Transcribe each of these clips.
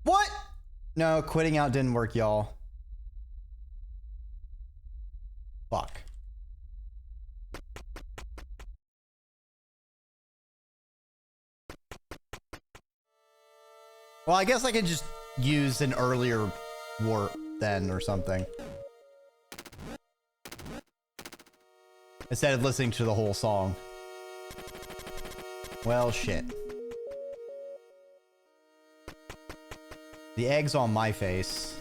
What? No, quitting out didn't work, y'all. Fuck. Well, I guess I could just use an earlier warp then or something. Instead of listening to the whole song. Well, shit. The egg's on my face.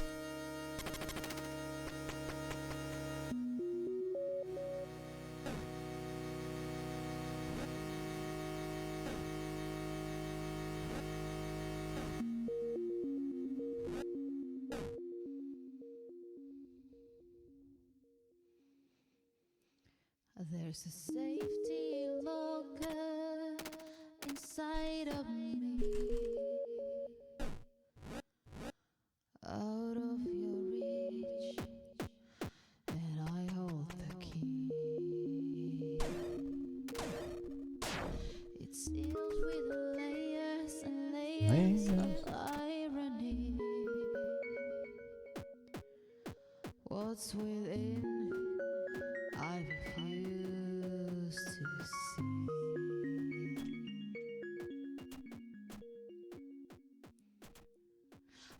There's a safety locker inside of me, out of your reach, and I hold the key. It's sealed with layers and layers of irony. What's within, I refuse to see.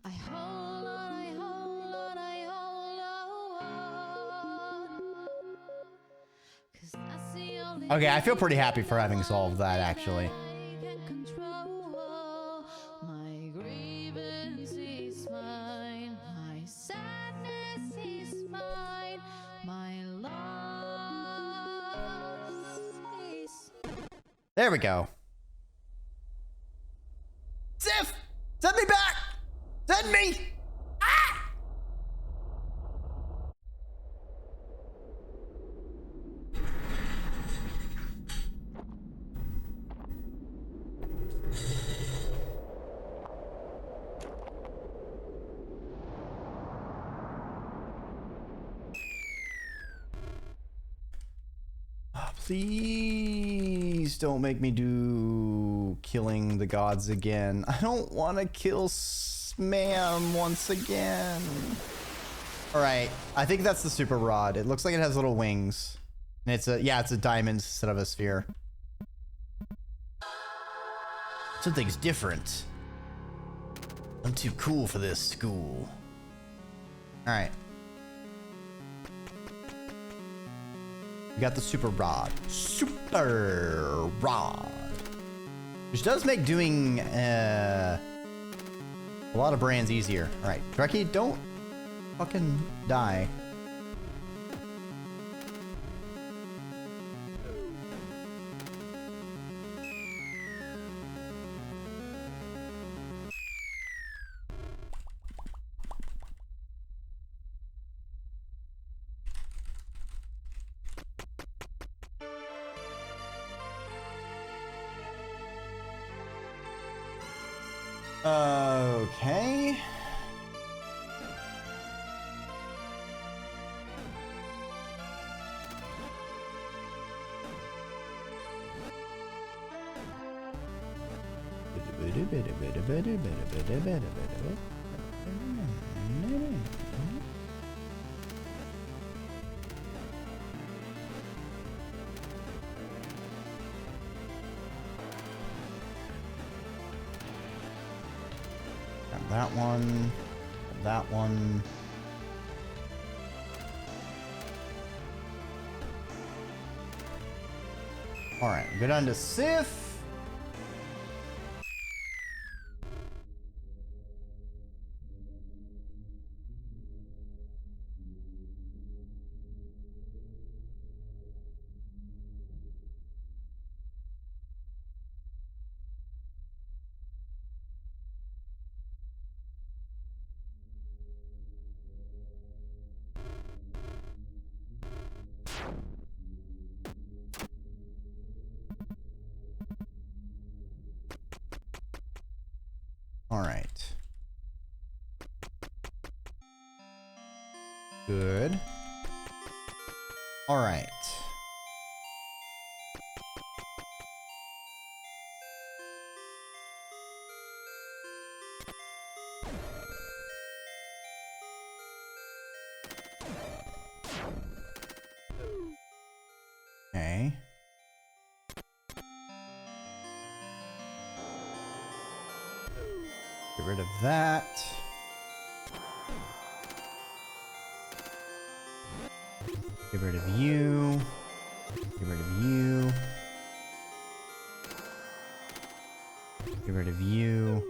I hold on, I hold on, I hold on. 'Cause that's the only Okay, I feel pretty happy for having solved that, actually. I can control. My grievance is mine, my sadness is mine, my loss is. There we go. Sif! Send me back! Send me! Ah! Please don't make me do killing the gods again. I don't want to kill Smam once again. All right, I think that's the super rod. It looks like it has little wings. And it's a, yeah, it's a diamond instead of a sphere. Something's different. I'm too cool for this school. All right. We got the super rod. Super rod. Which does make doing a lot of brands easier. All right, Dreki, don't fucking die. Okay. That one, that one. All right, go down to Sif. All right. Good. All right. Get rid of that. Get rid of you. Get rid of you. Get rid of you.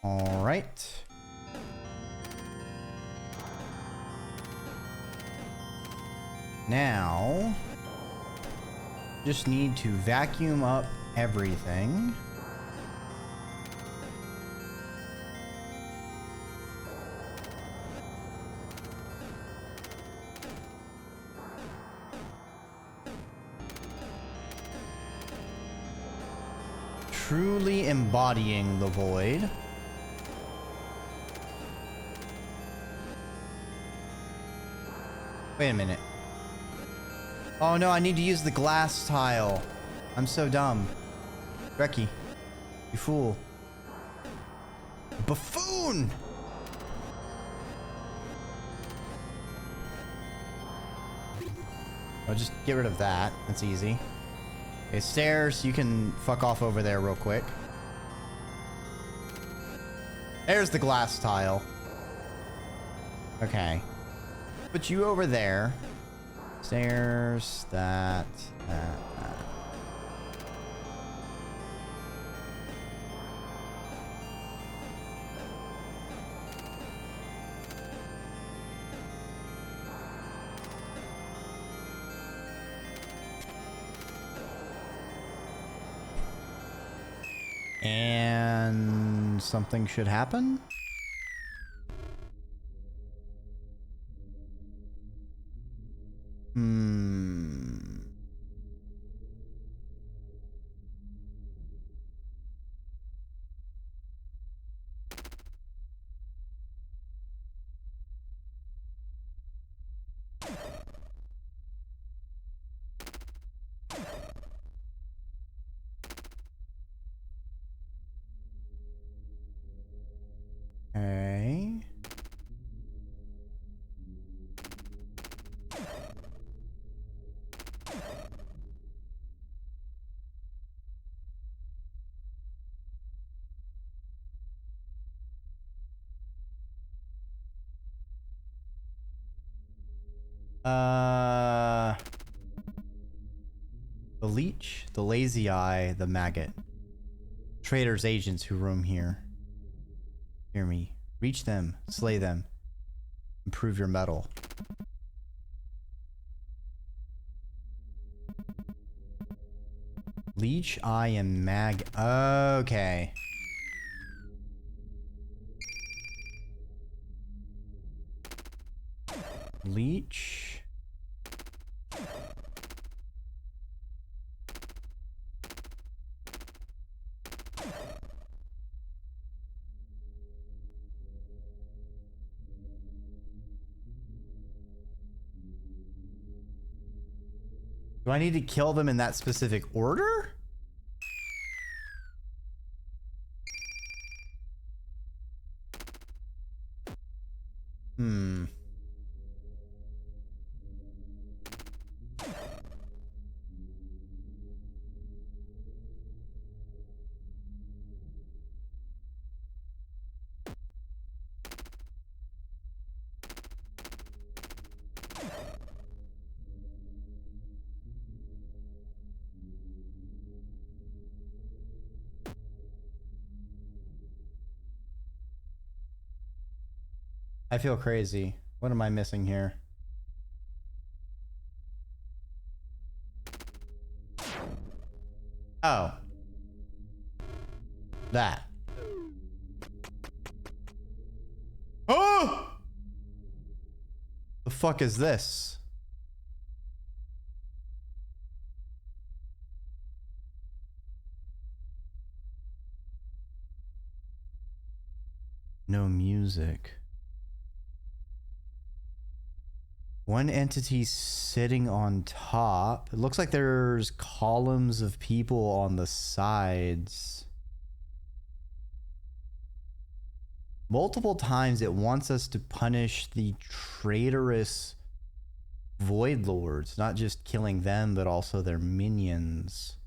All right. Now, just need to vacuum up everything. Truly embodying the void. Wait a minute. Oh no, I need to use the glass tile. I'm so dumb. Dreki, you fool. Buffoon! I'll just get rid of that. That's easy. Okay, stairs, you can fuck off over there real quick. There's the glass tile. Okay. Put you over there. Stairs, that. And something should happen. Okay. The leech, the lazy eye, the maggot. Traitors, agents who roam here. Hear me. Reach them, slay them. Improve your metal. Leech, eye, and mag. Okay. Leech. Do I need to kill them in that specific order? I feel crazy. What am I missing here? Oh. That. Oh! The fuck is this? No music. One entity sitting on top. It looks like there's columns of people on the sides. Multiple times it wants us to punish the traitorous Void Lords, not just killing them, but also their minions.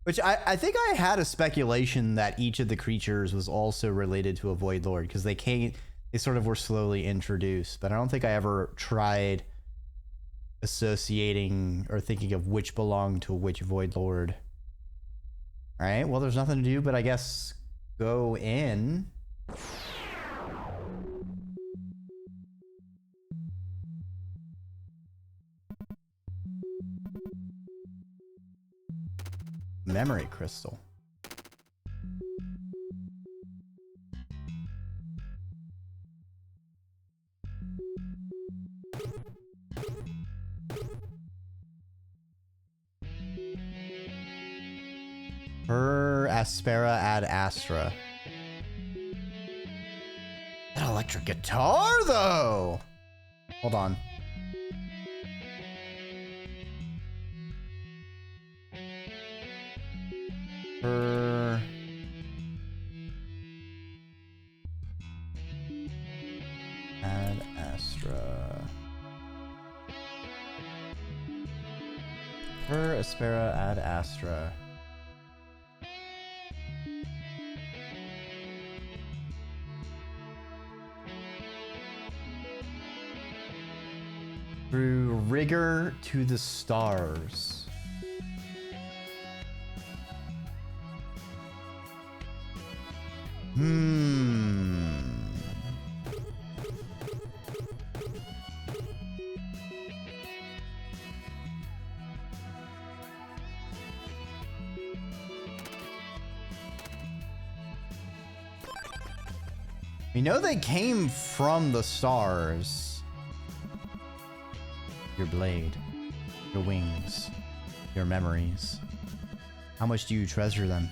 Which I think I had a speculation that each of the creatures was also related to a Void Lord because they sort of were slowly introduced, but I don't think I ever tried associating or thinking of which belonged to which Void Lord. All right, well, there's nothing to do, but I guess go in. Memory crystal. Per aspera ad astra. That electric guitar, though. Hold on. Per ad astra. Per aspera ad astra. Through rigor to the stars. We know they came from the stars. Your blade, your wings, your memories. How much do you treasure them?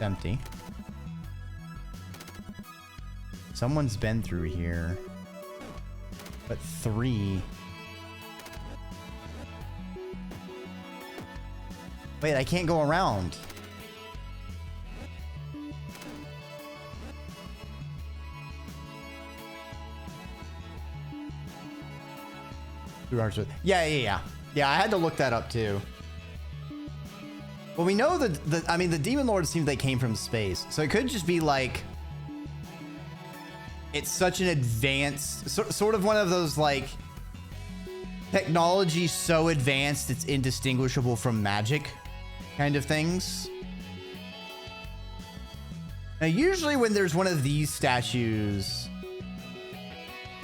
Empty. Someone's been through here. But 3. Wait, I can't go around. Yeah, I had to look that up too. Well, we know that I mean, the Demon Lords seem they came from space, so it could just be like it's such an advanced, sort of one of those like technology so advanced it's indistinguishable from magic kind of things. Now, usually when there's one of these statues,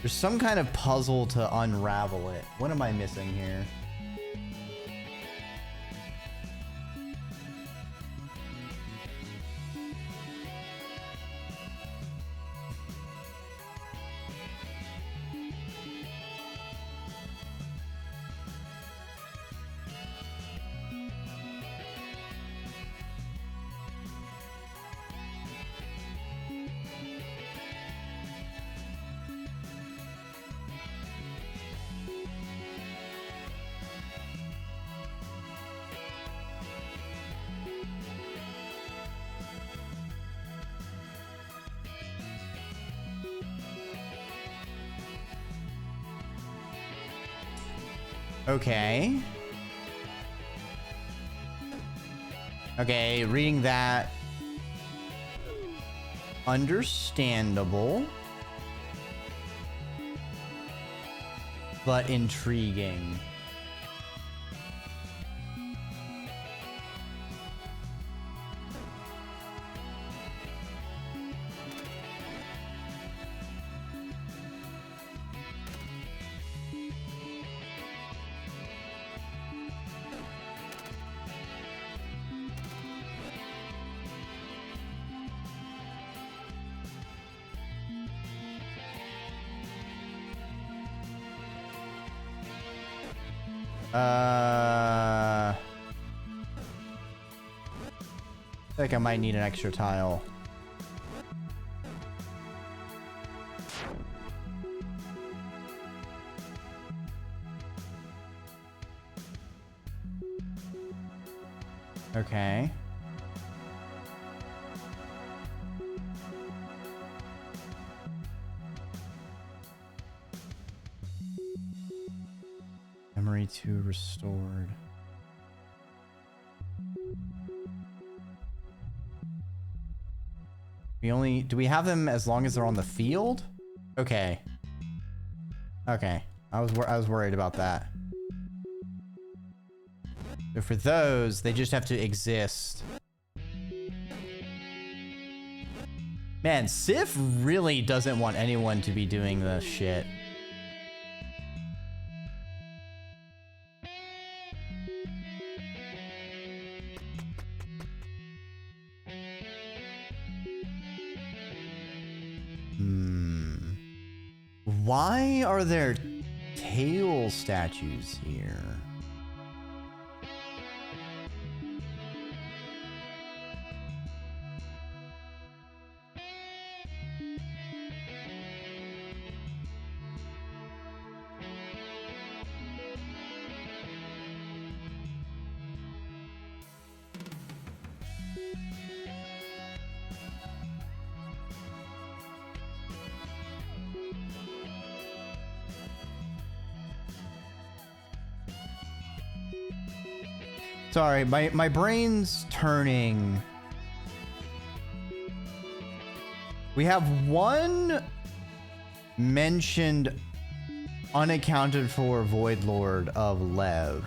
there's some kind of puzzle to unravel it. What am I missing here? Okay. Okay, reading that. Understandable. But intriguing. I think I might need an extra tile. Okay. Memory 2 restored. Do we have them as long as they're on the field? Okay. Okay. I was worried about that. So for those, they just have to exist. Man, Sif really doesn't want anyone to be doing this shit. Why are there tail statues here? Sorry, my brain's turning. We have one mentioned unaccounted for Void Lord of Lev.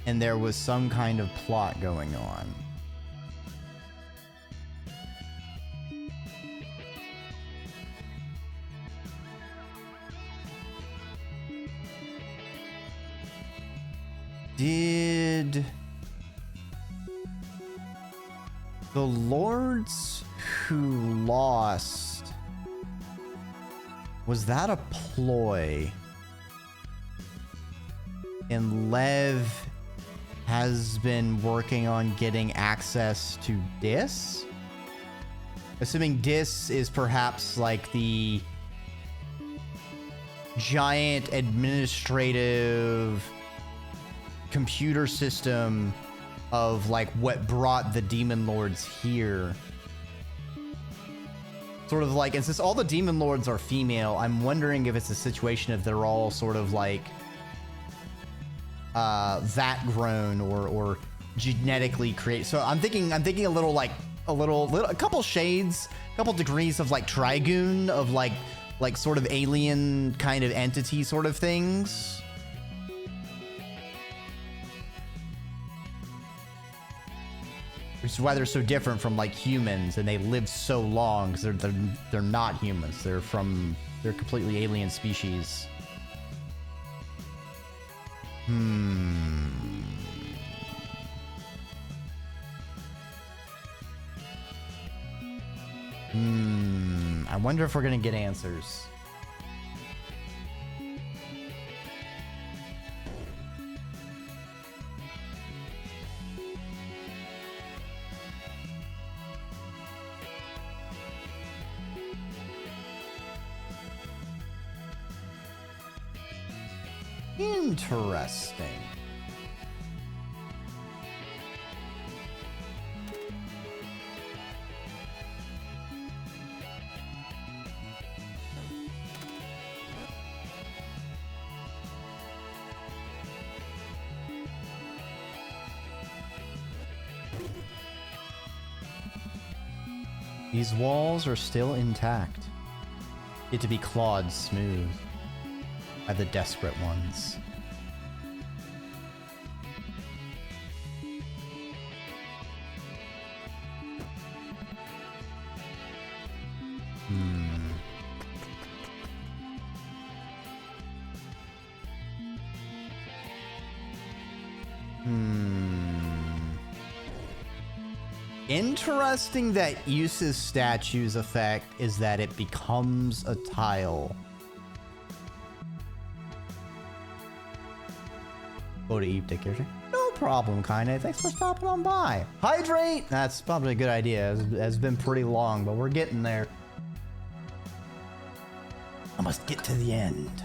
And there was some kind of plot going on. Did the lords who lost, was that a ploy? And Lev has been working on getting access to Dis? Assuming Dis is perhaps like the giant administrative computer system of like what brought the demon lords here. Sort of like, and since all the demon lords are female, I'm wondering if it's a situation if they're all sort of like vat grown or genetically created. So I'm thinking a little like a couple shades, a couple degrees of like Trigoon, of like sort of alien kind of entity sort of things. Which is why they're so different from like humans, and they live so long, because they're not humans. They're completely alien species. I wonder if we're gonna get answers. Interesting. These walls are still intact, yet to be clawed smooth by the desperate ones. Interesting that Yusa's statue's effect is that it becomes a tile. Go to eat, take care. No problem, Kaine. Thanks for stopping on by. Hydrate! That's probably a good idea. It's been pretty long, but we're getting there. I must get to the end.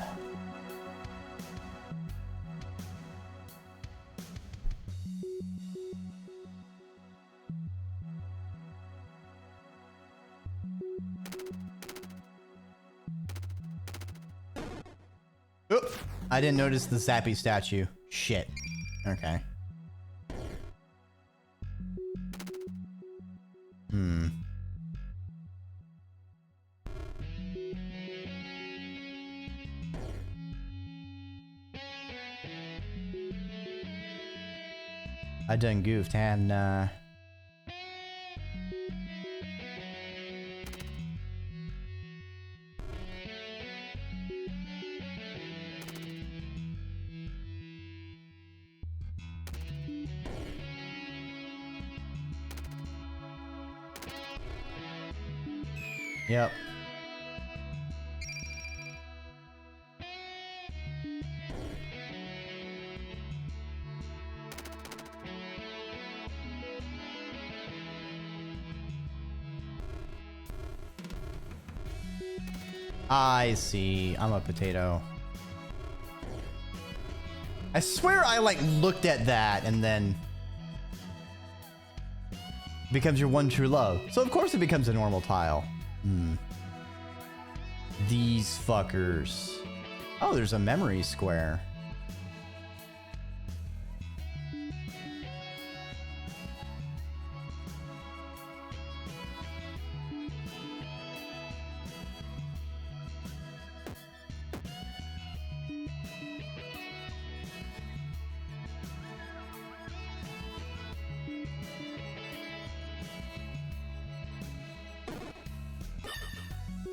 I didn't notice the sappy statue. Shit. Okay. Hmm. I done goofed, hadn't I? Yep. I see. I'm a potato. I swear I like looked at that and then becomes your one true love. So of course it becomes a normal tile. Hmm. These fuckers. Oh, there's a memory square.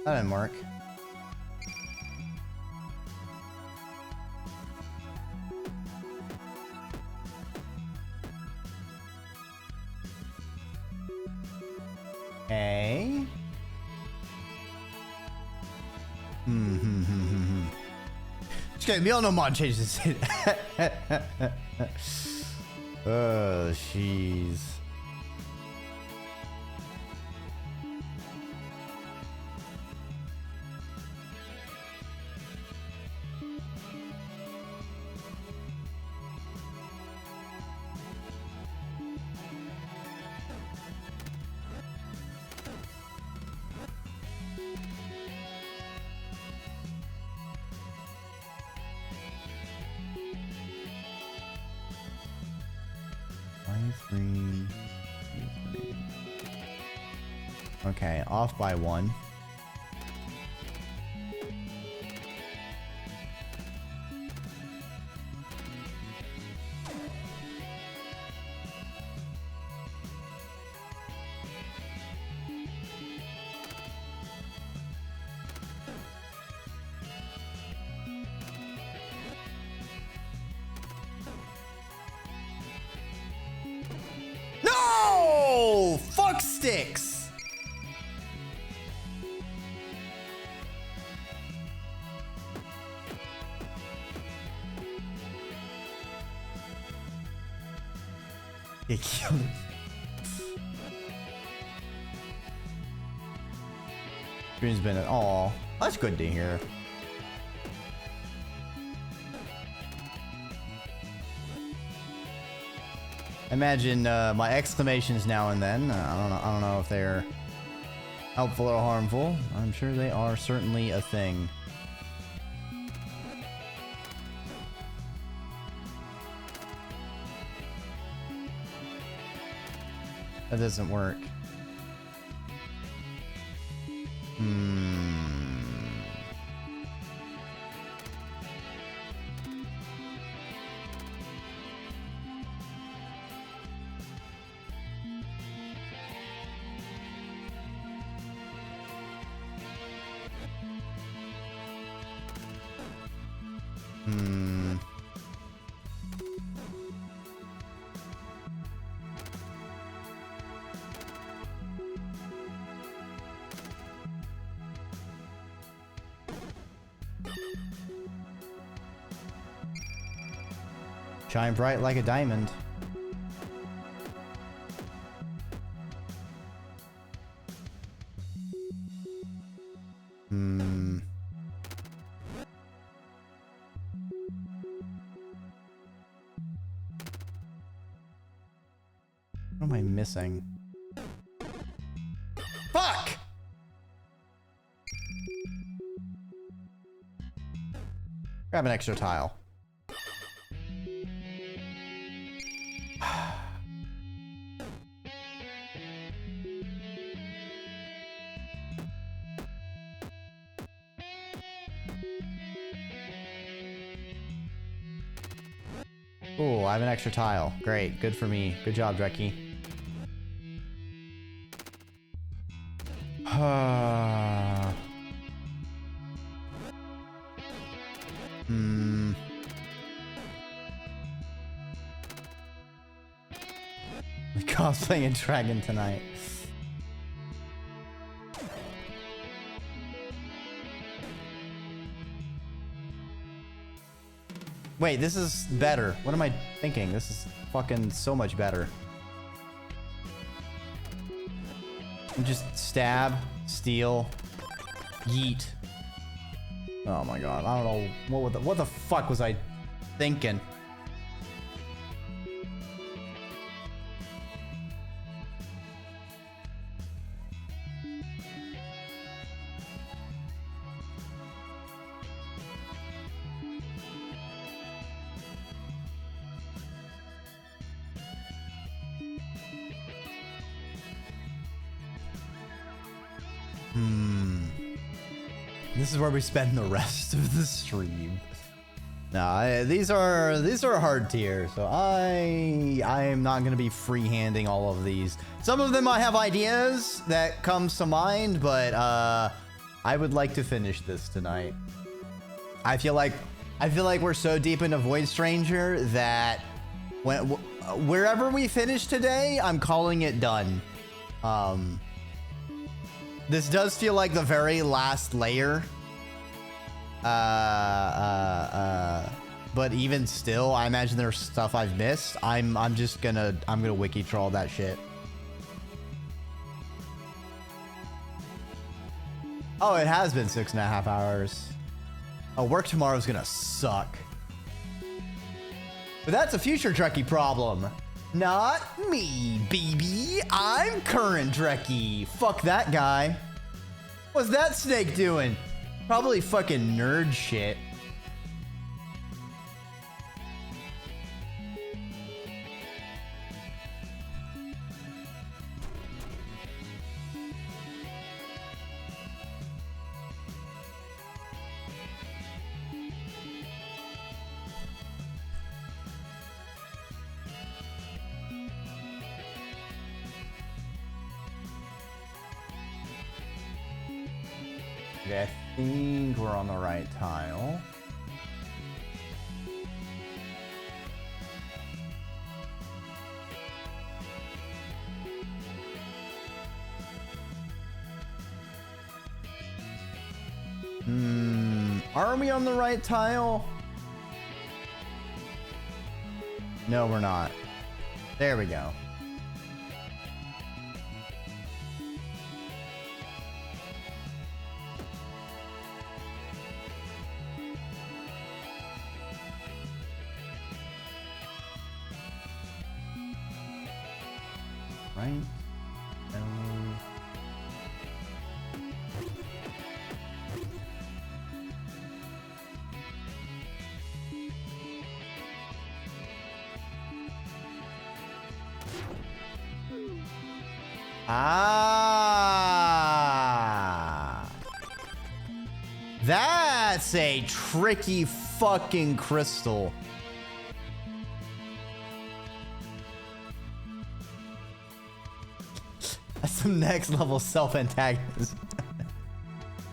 That didn't work. Okay. Just kidding, we all know mod changes it. Oh, jeez. Okay, off by one. No! Fuck sticks! It killed it. Green's been at all. That's good to hear. Imagine my exclamations now and then. I don't know if they're helpful or harmful. I'm sure they are certainly a thing. That doesn't work. Shine bright like a diamond. What am I missing? Fuck! Grab an extra tile. Oh, I have an extra tile. Great. Good for me. Good job, Dreki. Cosplaying a dragon tonight. Wait, this is better. What am I thinking? This is fucking so much better. Just stab, steal, yeet. Oh my god, I don't know what the fuck was I thinking? This is where we spend the rest of the stream. Nah, these are hard tiers, so I am not gonna be free-handing all of these. Some of them I have ideas that comes to mind, but I would like to finish this tonight. I feel like we're so deep into Void Stranger that wherever we finish today, I'm calling it done. This does feel like the very last layer. But even still, I imagine there's stuff I've missed. I'm gonna wiki troll that shit. Oh, it has been 6.5 hours. Oh, work tomorrow's gonna suck. But that's a future Dreki problem. Not me, baby. I'm current Dreki. Fuck that guy. What's that snake doing? Probably fucking nerd shit. Okay, I think we're on the right tile. Are we on the right tile? No, we're not. There we go. Right. Ah, that's a tricky fucking crystal. That's some next level self-antagonism.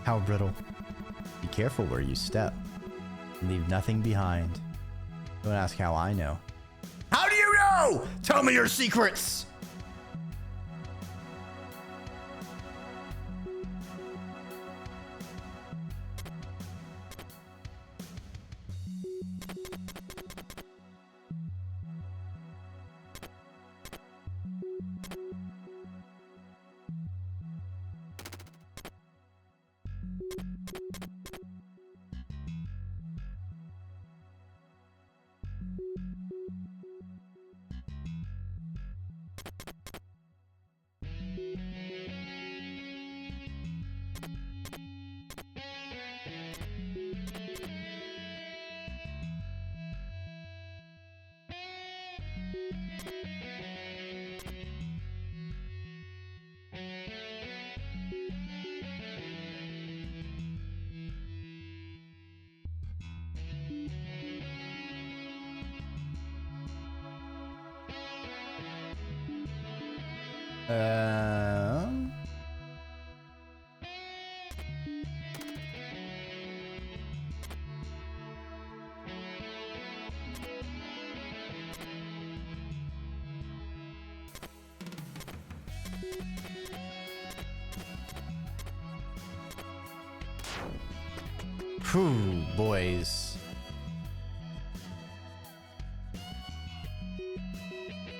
How brittle. Be careful where you step. Leave nothing behind. Don't ask how I know. How do you know? Tell me your secrets. Whew, boys.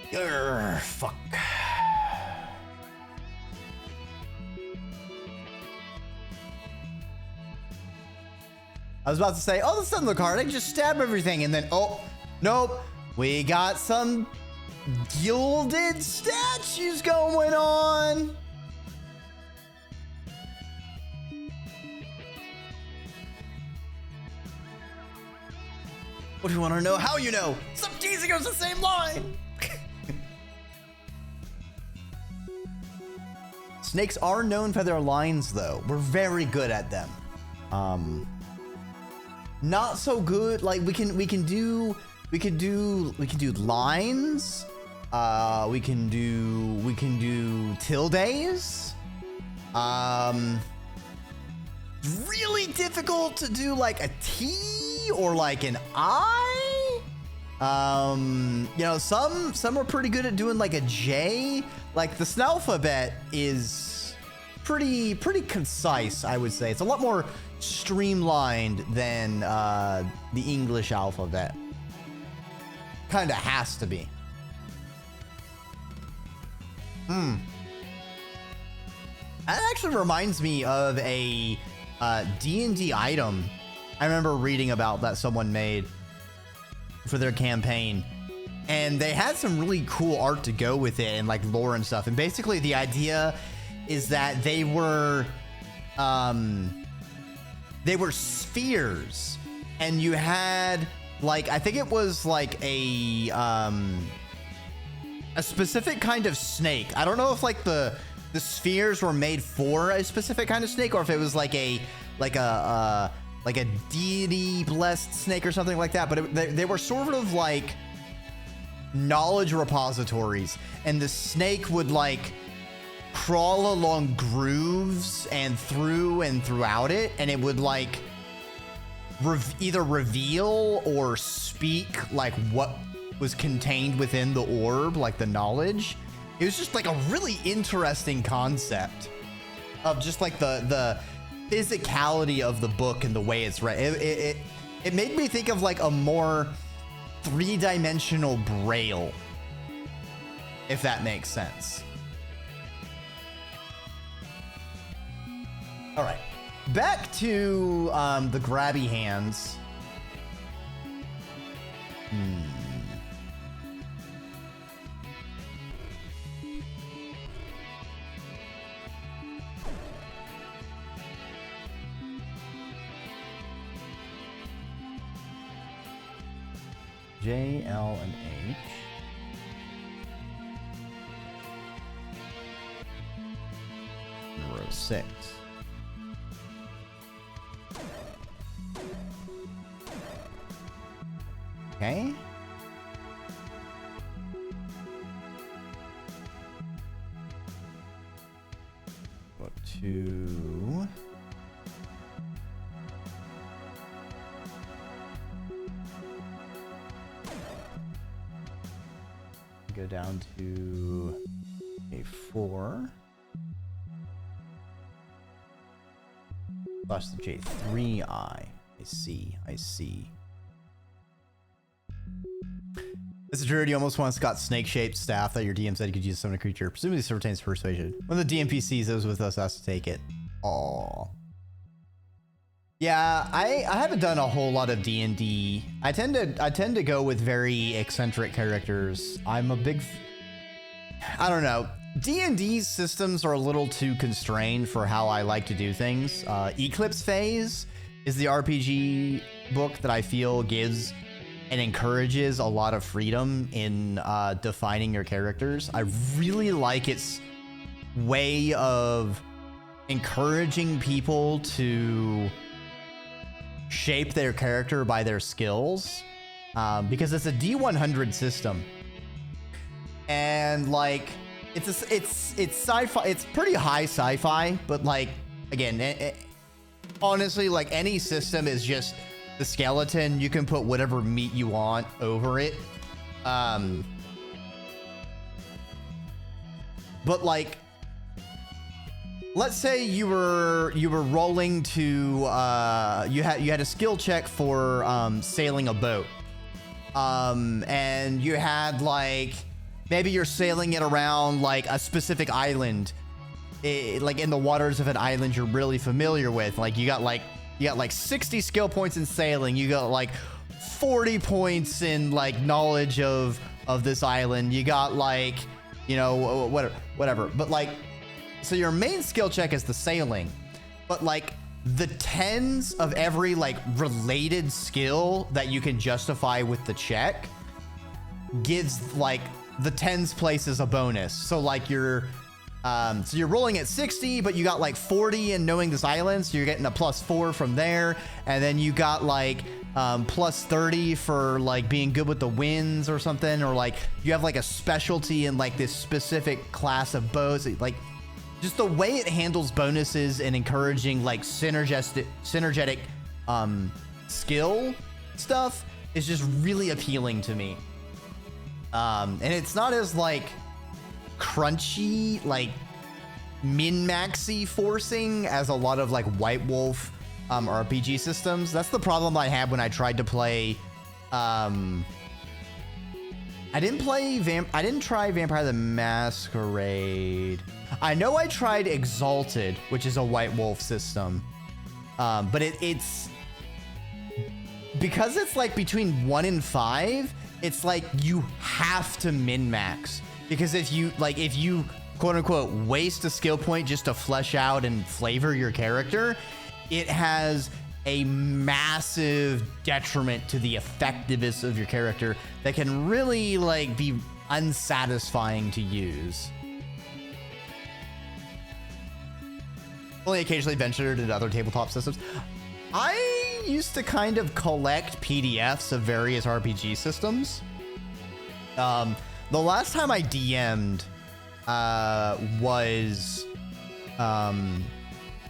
Grr, fuck. I was about to say, oh, that's not in the card. I can just stab everything. And then, oh, nope. We got some gilded statues going on. What do you want to know? How you know? Stop teasing us the same line. Snakes are known for their lines, though. We're very good at them. Not so good. Like we can do lines. We can do tildes. Really difficult to do like a T or like an I. You know, some are pretty good at doing like a J. Like the Snalphabet is pretty concise, I would say. It's a lot more streamlined than the English alphabet. Kind of has to be. That actually reminds me of a D&D item I remember reading about that someone made for their campaign. And they had some really cool art to go with it and like lore and stuff. And basically the idea is that they were spheres, and you had like, I think it was like a specific kind of snake. I don't know if like the spheres were made for a specific kind of snake, or if it was like a deity blessed snake or something like that. But they were sort of like knowledge repositories, and the snake would like crawl along grooves and throughout it, and it would like either reveal or speak like what was contained within the orb, like the knowledge. It was just like a really interesting concept of just like the physicality of the book and the way it's read. It made me think of like a more three-dimensional Braille, if that makes sense. All right, back to the grabby hands. J, L, and H. Row 6. Okay. Go to... Go down to A4. Plus the J3I. I see. As a druid, you almost want a Scott snake-shaped staff that your DM said you could use to summon a creature. Presumably this retains persuasion. One of the DMP sees those with us has to take it. Aww. Yeah, I haven't done a whole lot of D&D. I tend to go with very eccentric characters. I'm a big... I don't know. D&D's systems are a little too constrained for how I like to do things. Eclipse Phase is the RPG book that I feel gives and encourages a lot of freedom in defining your characters. I really like its way of encouraging people to shape their character by their skills, because it's a D100 system. And like, it's sci-fi. It's pretty high sci-fi, but like again, honestly, like any system is just the skeleton. You can put whatever meat you want over it. But like, let's say you were rolling to you had a skill check for sailing a boat, and you had like maybe you're sailing it around like a specific island, like in the waters of an island you're really familiar with. Like you got like 60 skill points in sailing. You got like 40 points in like knowledge of this island. You got like, you know, whatever. But like, so your main skill check is the sailing, but like the tens of every like related skill that you can justify with the check gives like the tens places a bonus. So like you're rolling at 60, but you got like 40 in knowing this island, so you're getting a +4 from there. And then you got like +30 for like being good with the winds or something, or like you have like a specialty in like this specific class of bows. Like just the way it handles bonuses and encouraging like synergetic skill stuff is just really appealing to me. And it's not as like crunchy, like min-maxy forcing as a lot of like White Wolf RPG systems. That's the problem I had when I tried to play I didn't try Vampire the Masquerade. I know I tried Exalted, which is a White Wolf system, but it's because it's like between 1 and 5. It's like you have to min-max, because if you quote unquote waste a skill point just to flesh out and flavor your character, it has a massive detriment to the effectiveness of your character that can really like be unsatisfying to use. Only occasionally ventured into other tabletop systems. I used to kind of collect PDFs of various RPG systems. The last time I DM'd was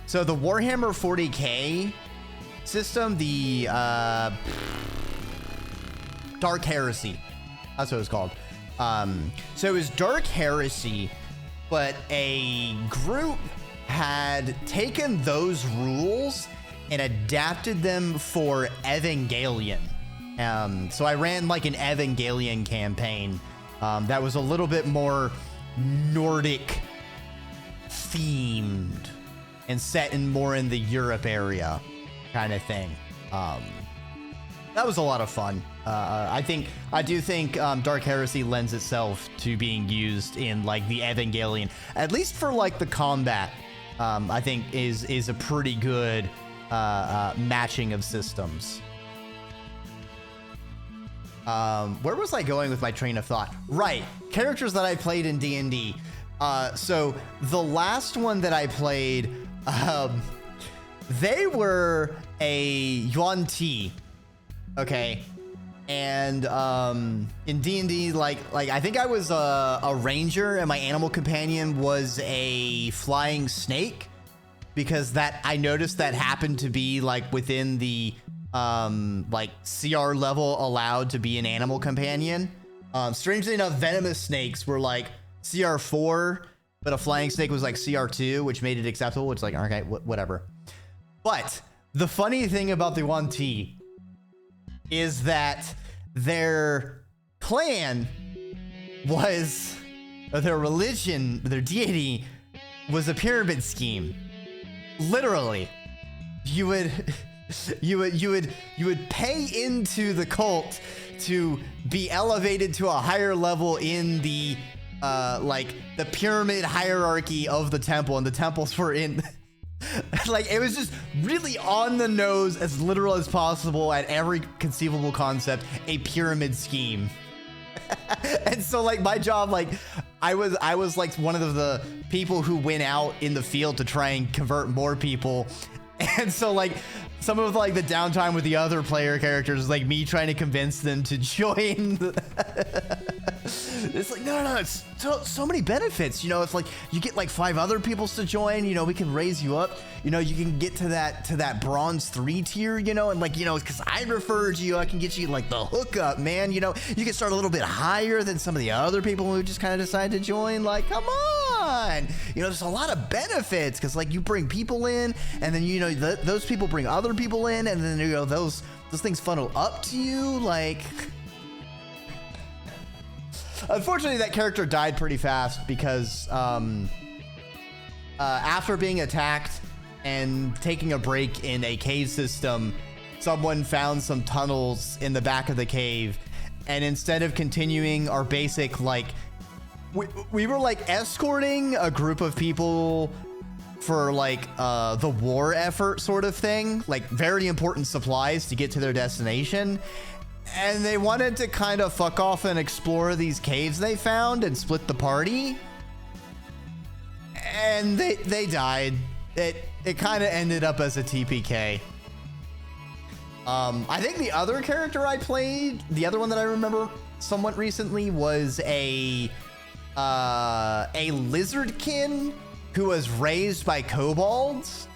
so the Warhammer 40k system, the Dark Heresy. That's what it was called. So it was Dark Heresy, but a group had taken those rules and adapted them for Evangelion. So I ran like an Evangelion campaign that was a little bit more Nordic themed and set in more in the Europe area kind of thing. That was a lot of fun. I do think Dark Heresy lends itself to being used in like the Evangelion, at least for like the combat. I think is a pretty good matching of systems. Where was I going with my train of thought? Right, characters that I played in D&D. So the last one that I played, they were a Yuan-Ti, okay? And in D&D, like I think I was a ranger, and my animal companion was a flying snake, because that I noticed that happened to be like within the like CR level allowed to be an animal companion. Strangely enough, venomous snakes were like CR4, but a flying snake was like CR2, which made it acceptable. It's like, okay, whatever. But the funny thing about the Yuan-Ti is that their clan was, or their religion, their deity was a pyramid scheme. Literally, you would pay into the cult to be elevated to a higher level in the like the pyramid hierarchy of the temple, and the temples were in like, it was just really on the nose, as literal as possible at every conceivable concept, a pyramid scheme. And so like my job, like I was like one of the people who went out in the field to try and convert more people. And so like some of like the downtime with the other player characters, like me trying to convince them to join It's like, no, it's so many benefits. You know, it's like you get like 5 other people to join, you know, we can raise you up, you know, you can get to that bronze 3 tier, you know, and like, you know, because I referred you, I can get you like the hookup, man, you know, you can start a little bit higher than some of the other people who just kind of decide to join. Like, come on, you know, there's a lot of benefits because like you bring people in and then, you know, those people bring other people in and then, you know, those things funnel up to you. Like, unfortunately, that character died pretty fast because after being attacked and taking a break in a cave system, someone found some tunnels in the back of the cave. And instead of continuing our basic, like, we were like escorting a group of people for like the war effort sort of thing, like very important supplies to get to their destination. And they wanted to kind of fuck off and explore these caves they found and split the party. And they died. It kind of ended up as a TPK. I think the other character I played, the other one that I remember somewhat recently, was a lizardkin who was raised by kobolds.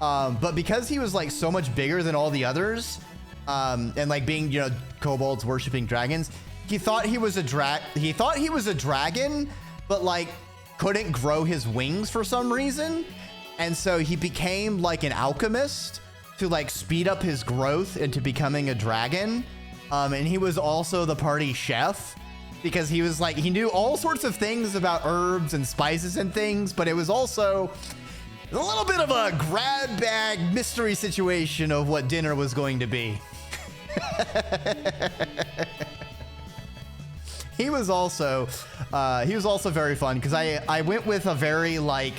But because he was like so much bigger than all the others, and like being, you know, kobolds worshiping dragons, he thought he was a dragon, but like couldn't grow his wings for some reason. And so he became like an alchemist to like speed up his growth into becoming a dragon. And he was also the party chef because he was like, he knew all sorts of things about herbs and spices and things, but it was also a little bit of a grab bag mystery situation of what dinner was going to be. He was also very fun because I went with a very like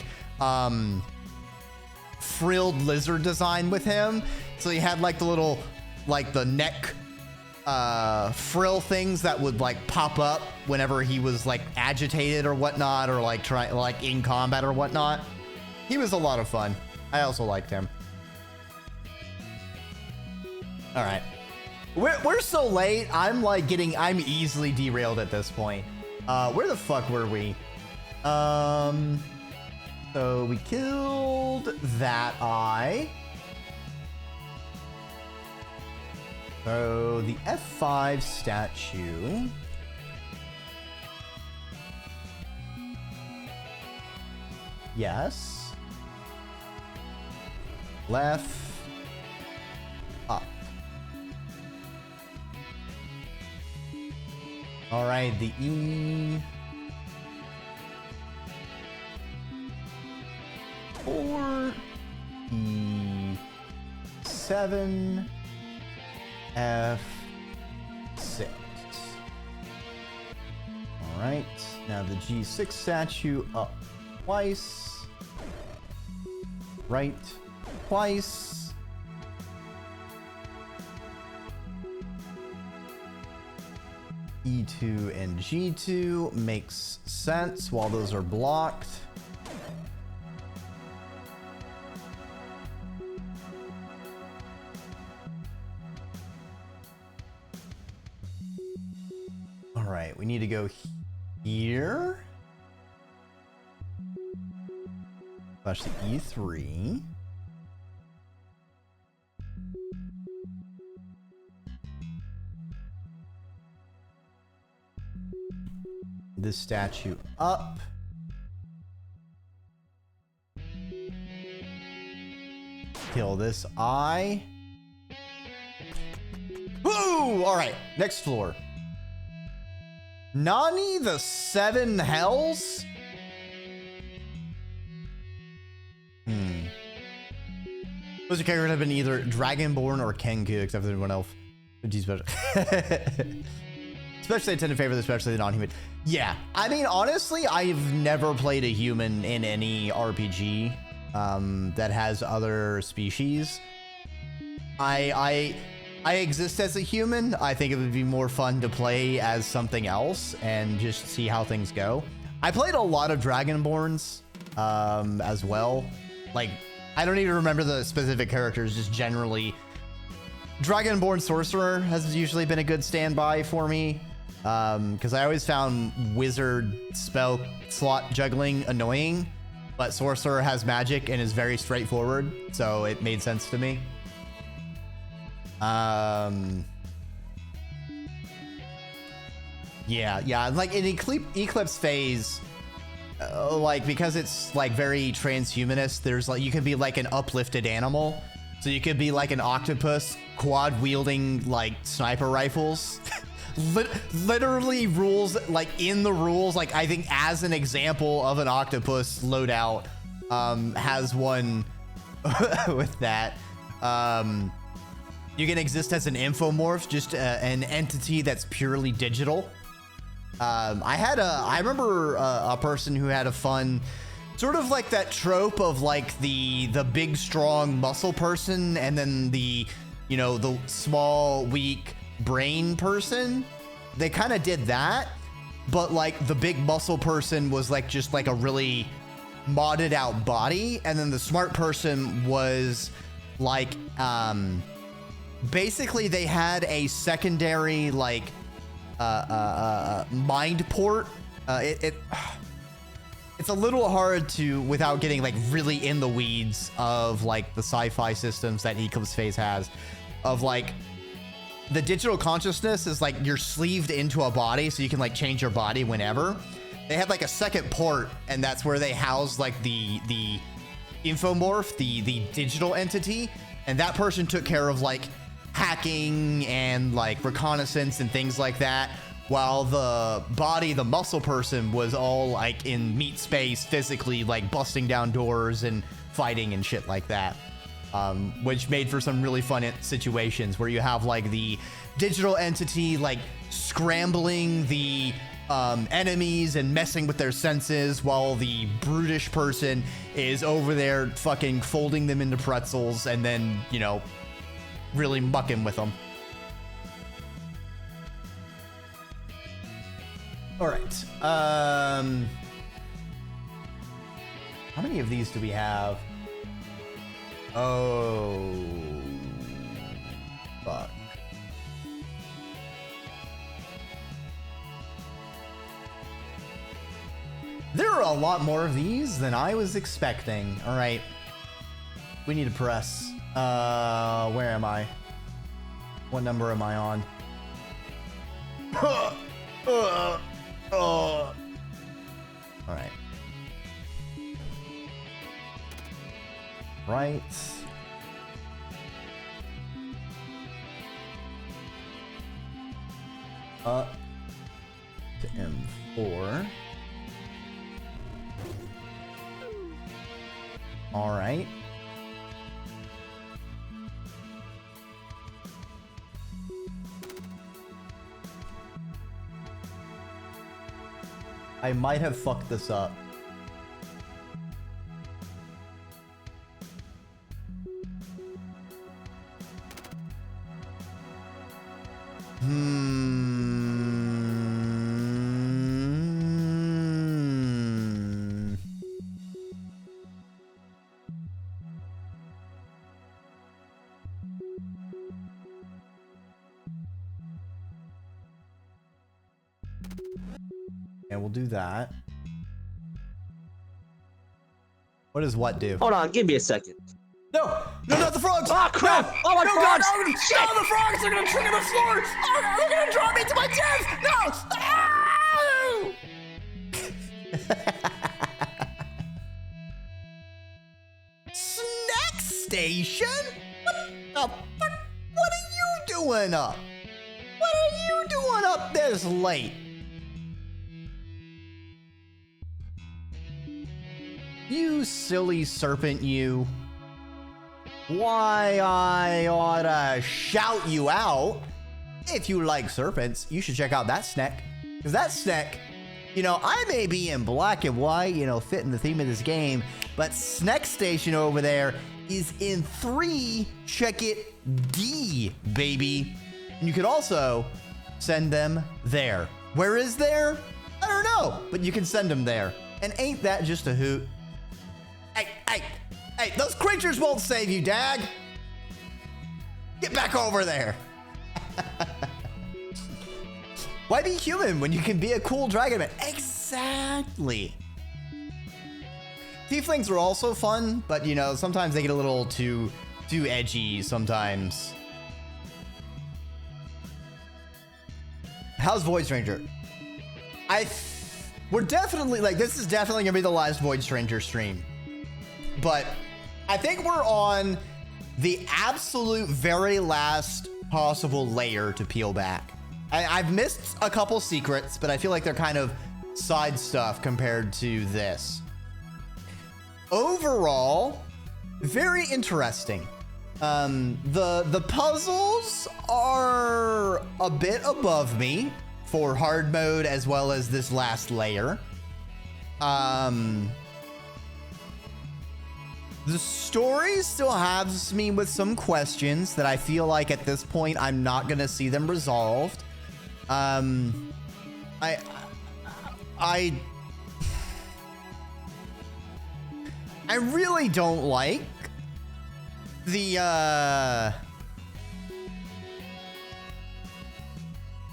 frilled lizard design with him. So he had like the little, like the neck frill things that would like pop up whenever he was like agitated or whatnot, or like like in combat or whatnot. He was a lot of fun. I also liked him. All right. We're so late. I'm easily derailed at this point. Where the fuck were we? So we killed that eye. So the F5 statue. Yes. Left. Up. All right, the E. 4. E7. F6. All right, now the G6 statue up twice. Right twice. E2 and G2 makes sense while those are blocked. All right, we need to go here. Slash the E3. This statue up. Kill this eye. Woo! All right, next floor. Nani the Seven Hells? Those characters have been either Dragonborn or Kenku, except for everyone else. Especially, I tend to favor especially the non-human. Yeah, I mean, honestly, I've never played a human in any RPG that has other species. I exist as a human. I think it would be more fun to play as something else and just see how things go. I played a lot of Dragonborns as well. Like, I don't even remember the specific characters, just generally. Dragonborn Sorcerer has usually been a good standby for me. Because I always found wizard spell slot juggling annoying, but sorcerer has magic and is very straightforward, so it made sense to me. Yeah, like in Eclipse phase, like because it's like very transhumanist, there's like you can be like an uplifted animal, so you could be like an octopus quad wielding like sniper rifles. Literally rules, like in the rules, like I think as an example of an octopus loadout, has one with that. You can exist as an infomorph, just an entity that's purely digital. I remember a person who had a fun, sort of like that trope of like the big strong muscle person and then the, you know, the small weak brain person. They kind of did that, but like the big muscle person was like just like a really modded out body, and then the smart person was like basically they had a secondary like mind port. It's a little hard to, without getting like really in the weeds of like the sci-fi systems that Eclipse Phase has, of like the digital consciousness is like you're sleeved into a body, so you can like change your body whenever. They had like a second port, and that's where they housed like the infomorph, the digital entity, and that person took care of like hacking and like reconnaissance and things like that, while the body, the muscle person, was all like in meat space, physically like busting down doors and fighting and shit like that. Which made for some really fun situations where you have like the digital entity like scrambling the enemies and messing with their senses, while the brutish person is over there fucking folding them into pretzels and then, you know, really mucking with them. All right. How many of these do we have? Oh, fuck. There are a lot more of these than I was expecting. All right. We need to press. Where am I? What number am I on? All right. Right. Up to M4. All right. I might have fucked this up. And we'll do that. What does what do? Hold on, give me a second. No, not the frogs! Oh crap! No, Oh my no, frogs! God, no, the frogs are gonna trigger the floor! Oh, they're gonna drop me to my death! No! Ah! Snack station? What the fuck? What are you doing up? What are you doing up this late? You silly serpent, you. Why, I oughta shout you out. If you like serpents, you should check out that snack. Because that snack, you know, I may be in black and white, you know, fitting the theme of this game, but Snack Station over there is in 3, check it, D, baby. And you could also send them there. Where is there? I don't know, but you can send them there. And ain't that just a hoot? Hey, those creatures won't save you, Dag. Get back over there. Why be human when you can be a cool dragon man? Exactly. Tieflings are also fun, but you know, sometimes they get a little too edgy sometimes. How's Void Stranger? We're definitely, like, this is definitely gonna be the last Void Stranger stream. But I think we're on the absolute very last possible layer to peel back. I've missed a couple secrets, but I feel like they're kind of side stuff compared to this. Overall, very interesting. The puzzles are a bit above me for hard mode as well as this last layer. The story still has me with some questions that I feel like at this point I'm not gonna see them resolved. I really don't like the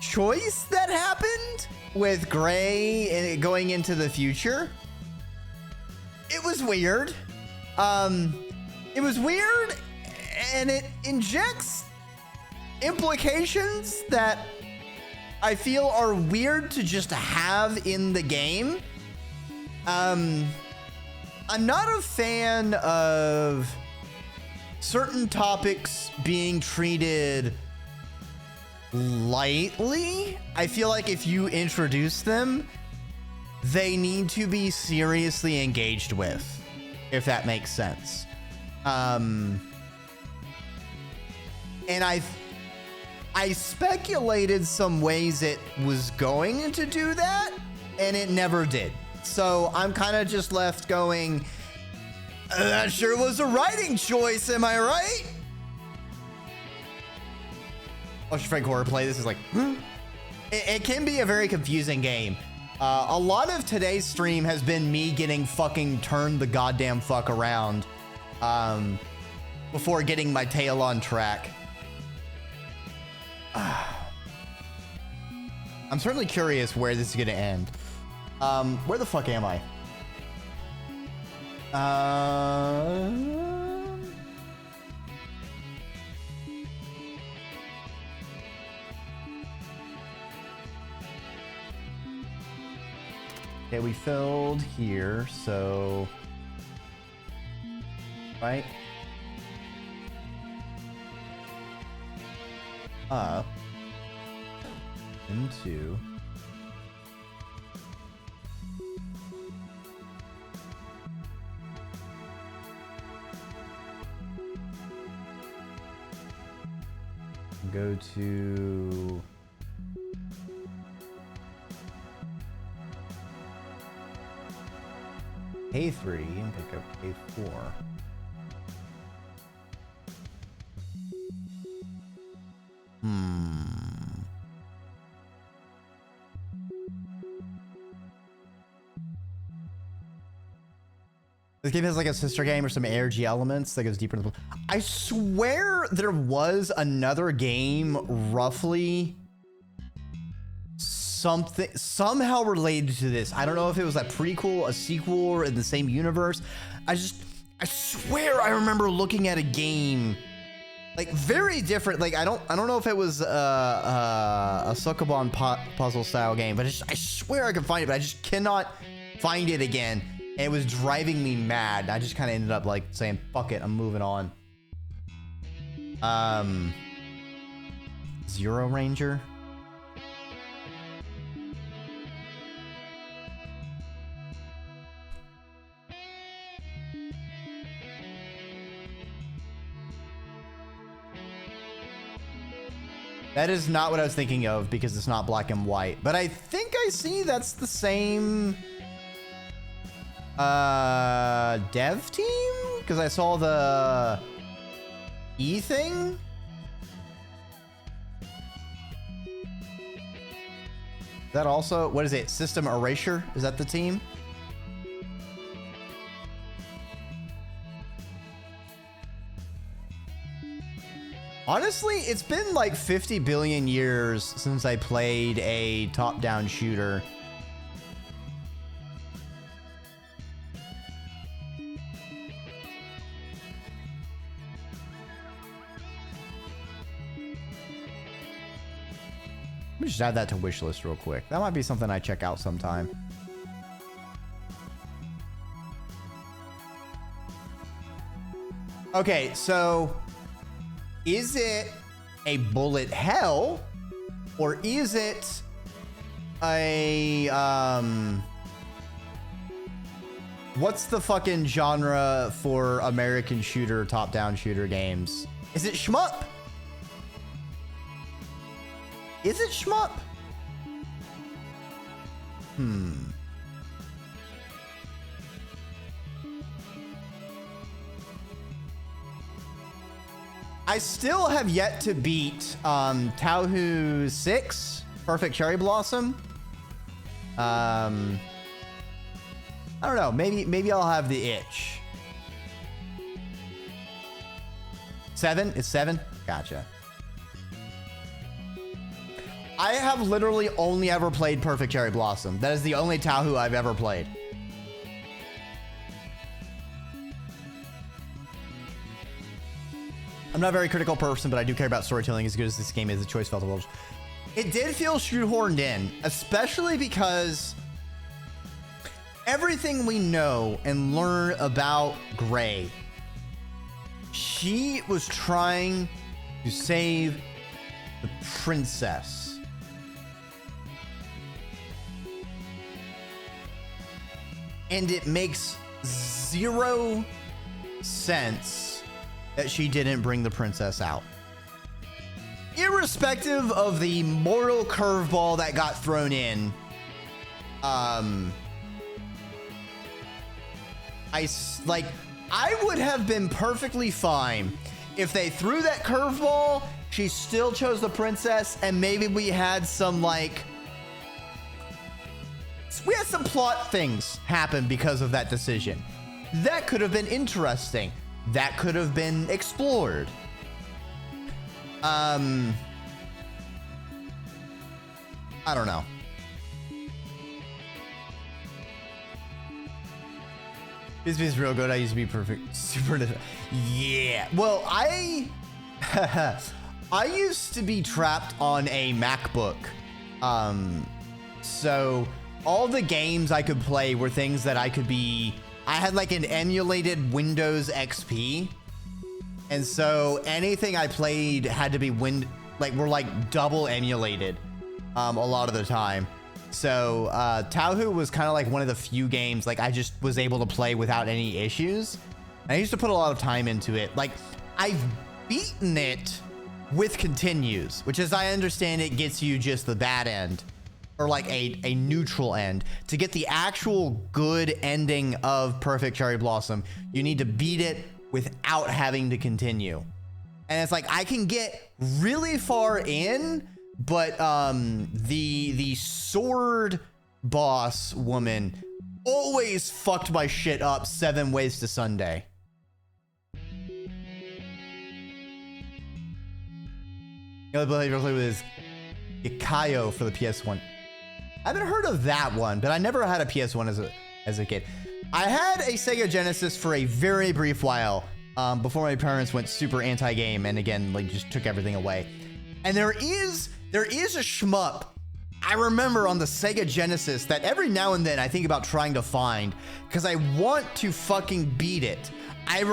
choice that happened with Gray going into the future. It was weird. It was weird, and it injects implications that I feel are weird to just have in the game. I'm not a fan of certain topics being treated lightly. I feel like if you introduce them, they need to be seriously engaged with, if that makes sense. And I speculated some ways it was going to do that, and it never did. So I'm kind of just left going, that sure was a writing choice, am I right? Oh, Frank Horror Play, this is like, it can be a very confusing game. A lot of today's stream has been me getting fucking turned the goddamn fuck around before getting my tail on track. I'm certainly curious where this is gonna end. Where the fuck am I? Okay, we filled here, so right. Into go to K3 and pick up K4. This game has like a sister game or some ARG elements that goes deeper into the... I swear there was another game roughly something somehow related to this. I don't know if it was a prequel, a sequel, or in the same universe. I swear I remember looking at a game like very different. Like I don't know if it was a Succubon puzzle style game, but I swear I could find it, but I just cannot find it again. And it was driving me mad. I just kind of ended up like saying, fuck it, I'm moving on. Zero Ranger. That is not what I was thinking of because it's not black and white. But I think I see that's the same dev team, because I saw the E thing. Is that also, what is it? System Erasure? Is that the team? Honestly, it's been like 50 billion years since I played a top-down shooter. Let me just add that to wishlist real quick. That might be something I check out sometime. Okay, so is it a bullet hell or is it a what's the fucking genre for American shooter top-down shooter games? Is it shmup? Is it shmup? I still have yet to beat Tauhu 6, Perfect Cherry Blossom. I don't know. Maybe I'll have the itch. 7? It's 7? Gotcha. I have literally only ever played Perfect Cherry Blossom. That is the only Tauhu I've ever played. I'm not a very critical person, but I do care about storytelling as good as this game is. The choice felt a little... It did feel shoehorned in, especially because everything we know and learn about Gray, she was trying to save the princess. And it makes zero sense that she didn't bring the princess out. Irrespective of the moral curveball that got thrown in, I would have been perfectly fine if they threw that curveball, she still chose the princess, and maybe we had some some plot things happen because of that decision. That could have been interesting. That could have been explored. I don't know. This is real good. I used to be perfect. Super. Yeah. Well, I used to be trapped on a MacBook. So all the games I could play were things that I had like an emulated Windows XP. And so anything I played had to be were double emulated a lot of the time. So Tauhu was kind of like one of the few games I just was able to play without any issues. And I used to put a lot of time into it. I've beaten it with continues, which as I understand it gets you just the bad end or a neutral end. To get the actual good ending of Perfect Cherry Blossom, you need to beat it without having to continue. And it's I can get really far in, but the sword boss woman always fucked my shit up 7 ways to Sunday. The other player I played with is Ikayo for the PS1. I haven't heard of that one, but I never had a PS1 as a kid. I had a Sega Genesis for a very brief while before my parents went super anti-game and again just took everything away. And there is a shmup I remember on the Sega Genesis that every now and then I think about trying to find because I want to fucking beat it. I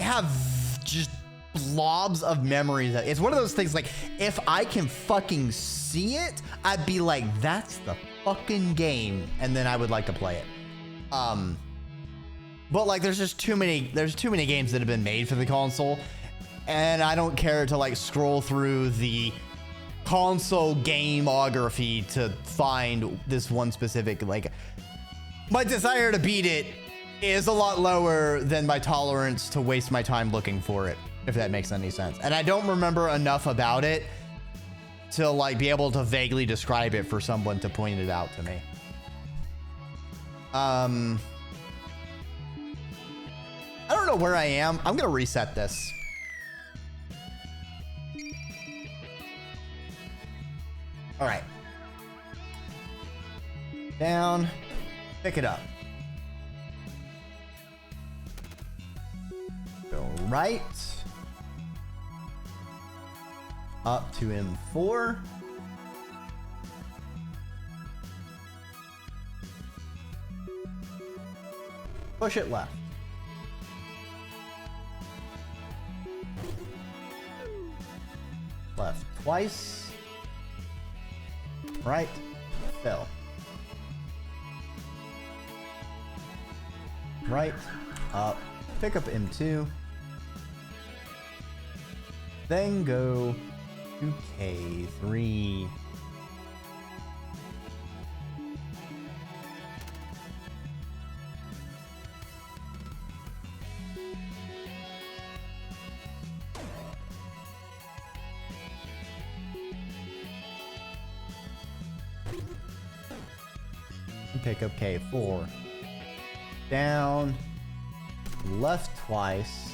have just blobs of memories. It's one of those things if I can fucking see it, I'd be like, that's the fucking game, and then I would like to play it. But there's just too many games that have been made for the console, and I don't care to scroll through the console gameography to find this one specific my desire to beat it is a lot lower than my tolerance to waste my time looking for it, if that makes any sense. And I don't remember enough about it to be able to vaguely describe it for someone to point it out to me. I don't know where I am. I'm gonna reset this. All right. Down. Pick it up. Go right. Up to M4. Push it left. Left twice. Right. Fill. Right. Up. Pick up M2. Then go to K3. Pick up K4. Down. Left twice.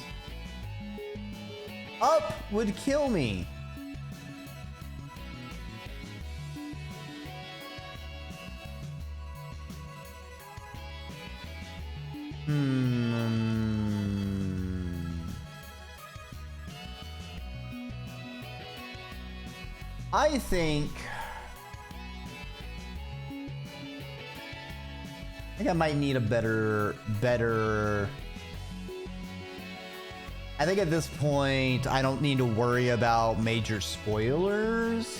Up would kill me. I think I might need a better. I think at this point, I don't need to worry about major spoilers.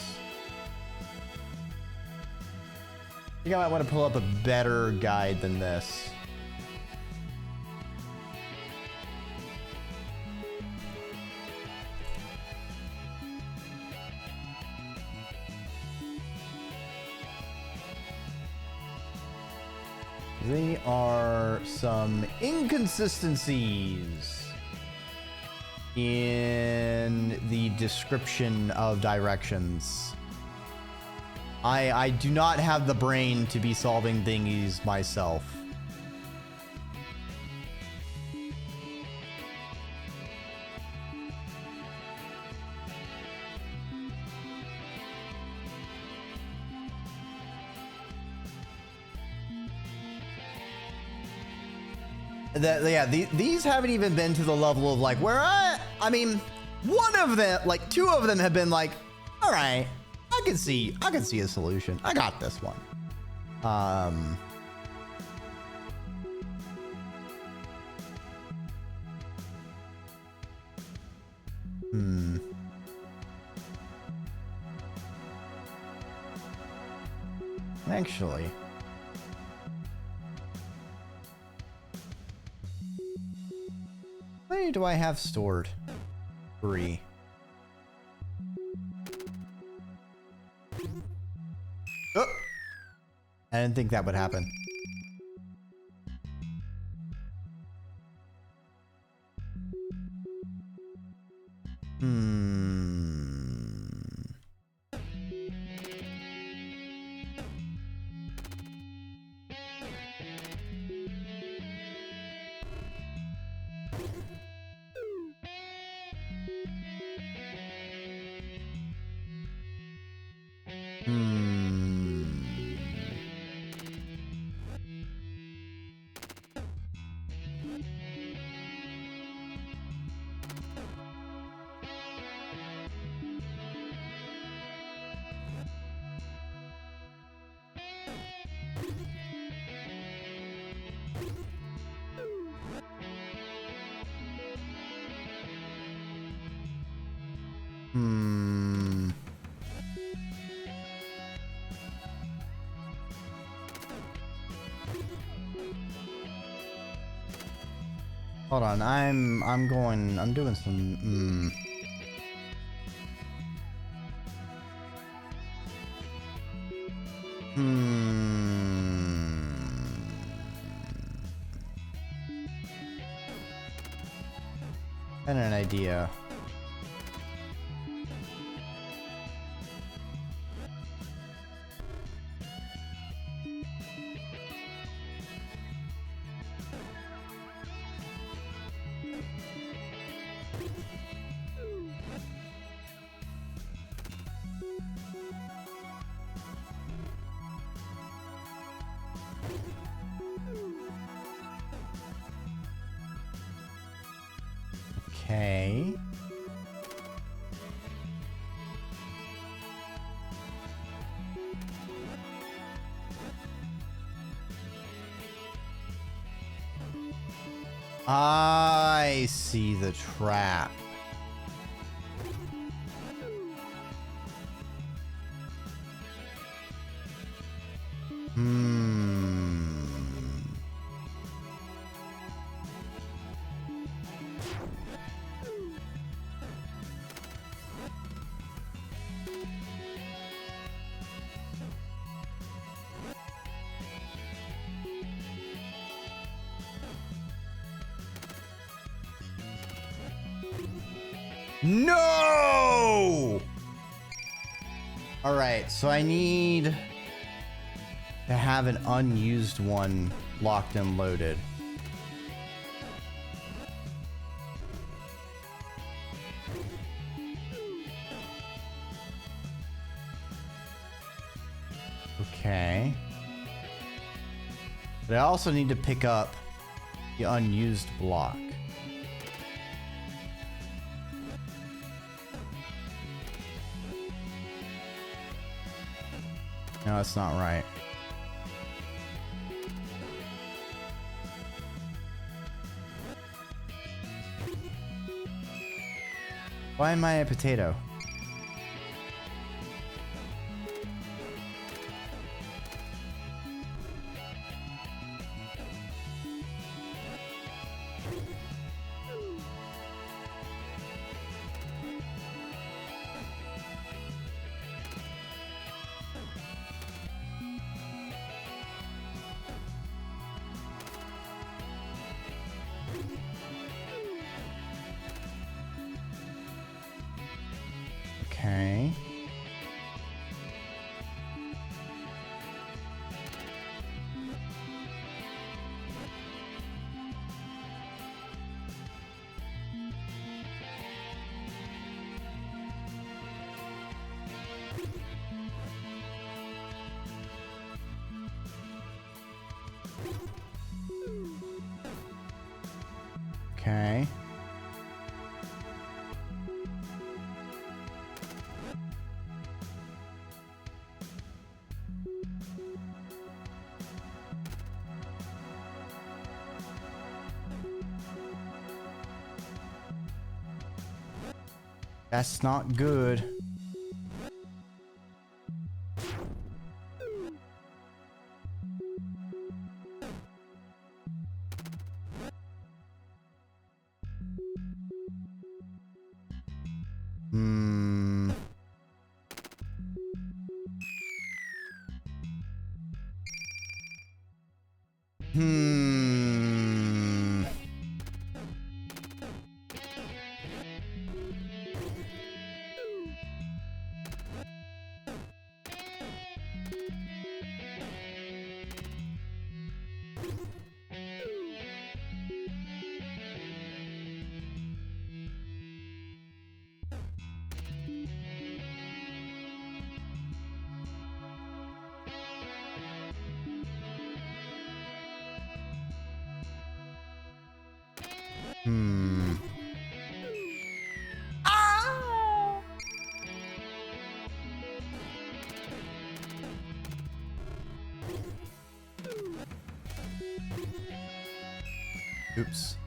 I think I might want to pull up a better guide than this. There are some inconsistencies in the description of directions. I do not have the brain to be solving thingies myself. These haven't even been to the level of like where I mean, one of them, like two of them have been like, all right, I can see a solution. I got this one. Actually. How many do I have stored? 3. Oh! I didn't think that would happen. Hold on, I'm doing some and an idea. Okay. I see the trap. No! All right, so I need to have an unused one locked and loaded. Okay. But I also need to pick up the unused block. No, that's not right. Why am I a potato? Okay. Okay. That's not good. Hmm. Hmm. Ah! Oops.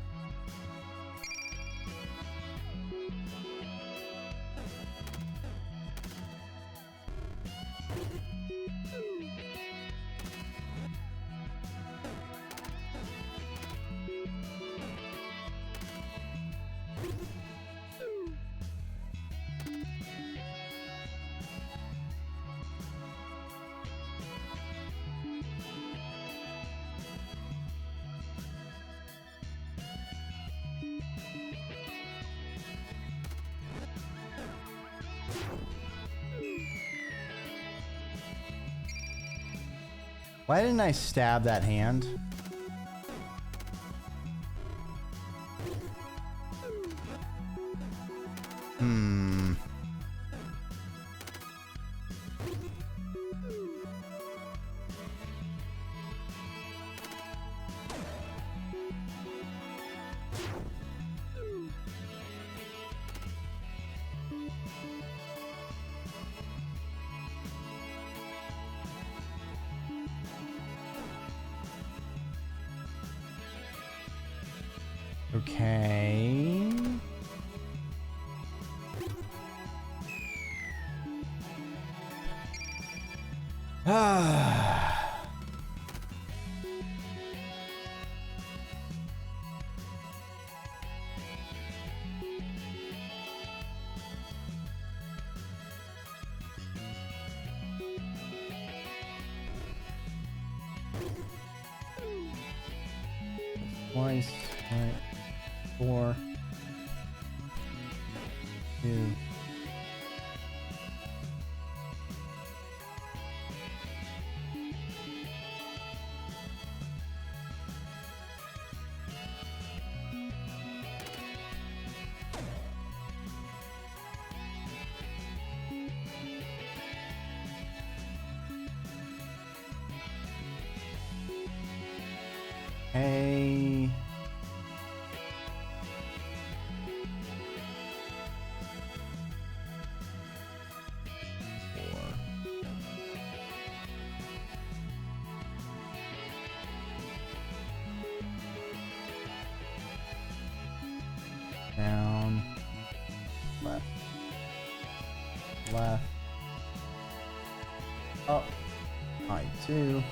Why didn't I stab that hand? Hmm. Okay. Ah. Twice, right? 4, 2. Hey. Down. Left. Left. Up. High 2.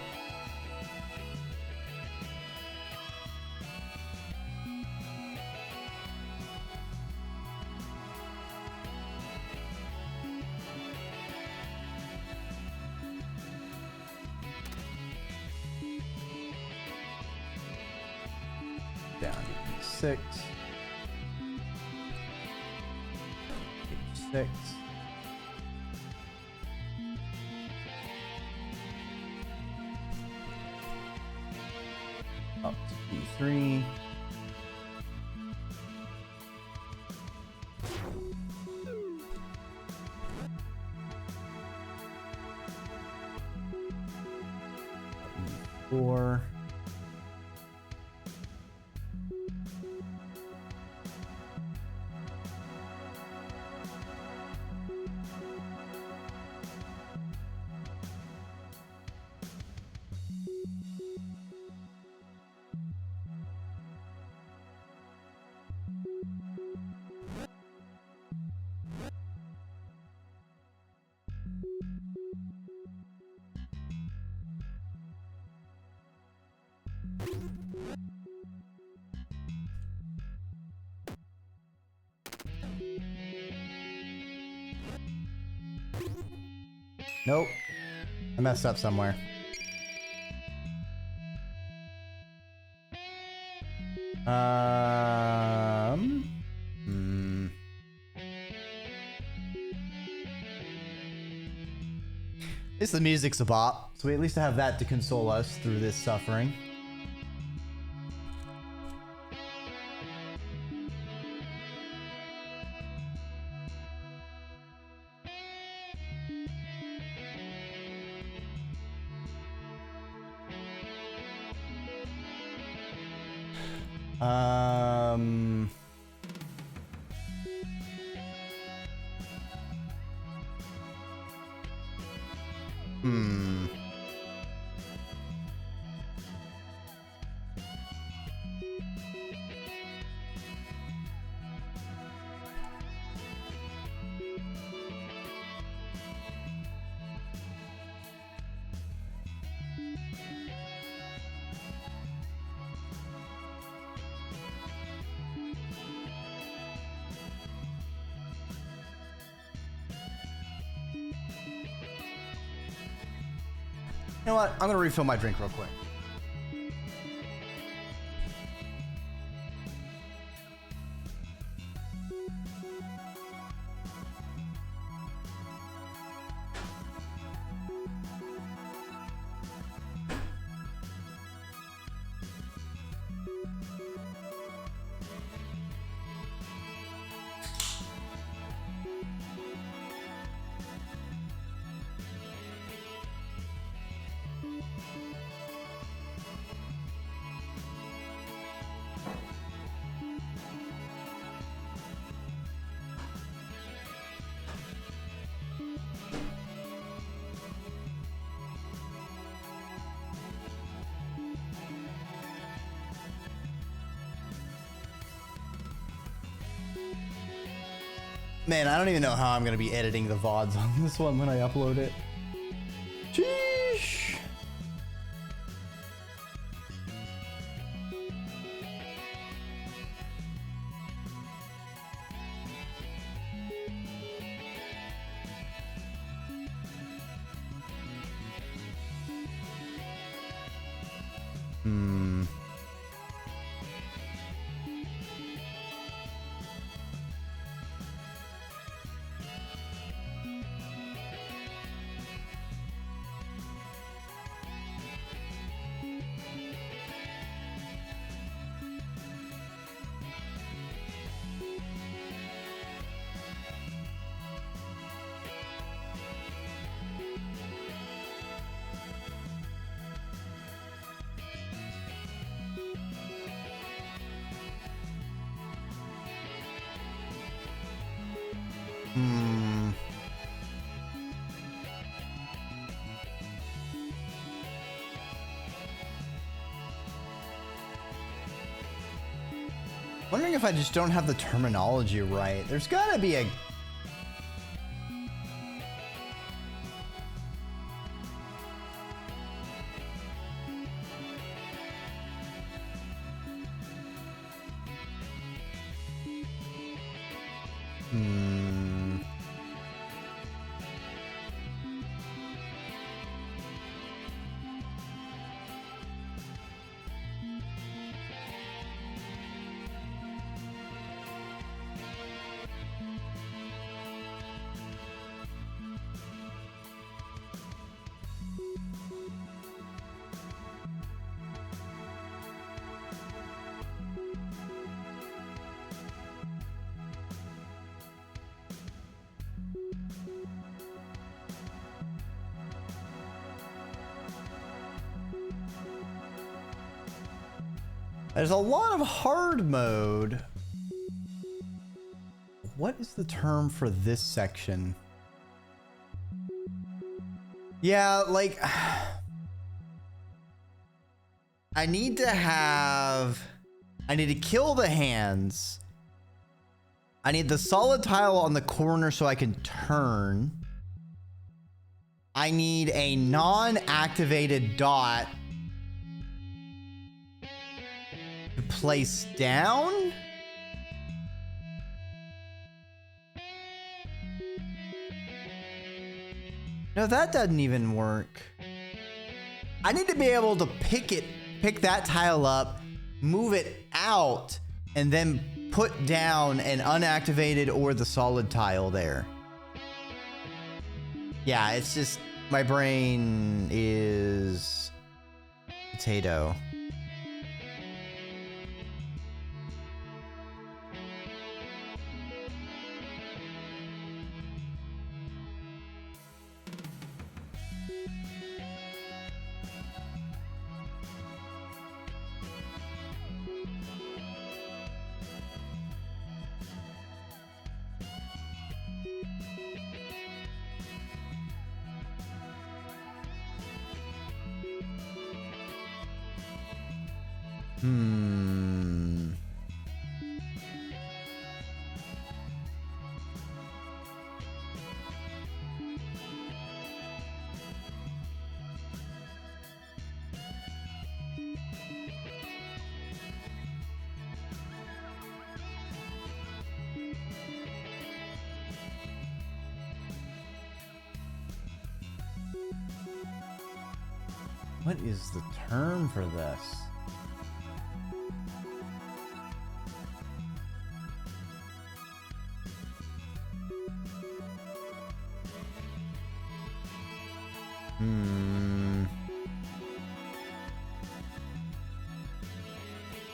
Down to 6. 6. Up to D3. E4. Nope. I messed up somewhere. Hmm. At least the music's a bop, so we at least have that to console us through this suffering. Um... Hmm. You know what? I'm gonna refill my drink real quick. Man, I don't even know how I'm gonna be editing the VODs on this one when I upload it. Sheesh. Wondering if I just don't have the terminology right. There's gotta be a... There's a lot of hard mode. What is the term for this section? Yeah, like... I need to kill the hands. I need the solid tile on the corner so I can turn. I need a non-activated dot to place down. No, that doesn't even work. I need to be able to pick that tile up, move it out, and then put down an unactivated or the solid tile there. Yeah, it's just, my brain is potato. What is the term for this?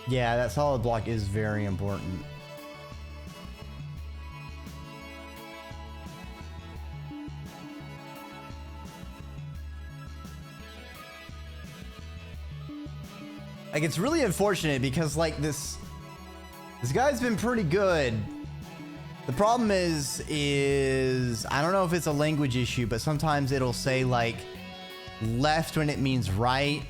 Yeah, that solid block is very important. Like, it's really unfortunate because, like, this guy's been pretty good. The problem is I don't know if it's a language issue, but sometimes it'll say, like, left when it means right.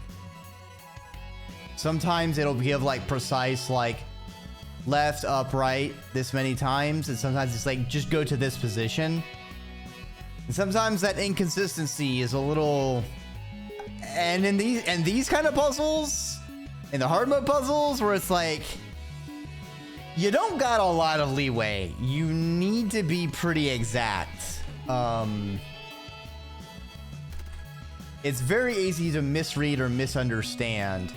Sometimes it'll give, like, precise, like, left, up, right this many times, and sometimes it's like just go to this position. And sometimes that inconsistency is a little, and in these kind of puzzles, in the hard mode puzzles where it's like you don't got a lot of leeway, you need to be pretty exact. It's very easy to misread or misunderstand.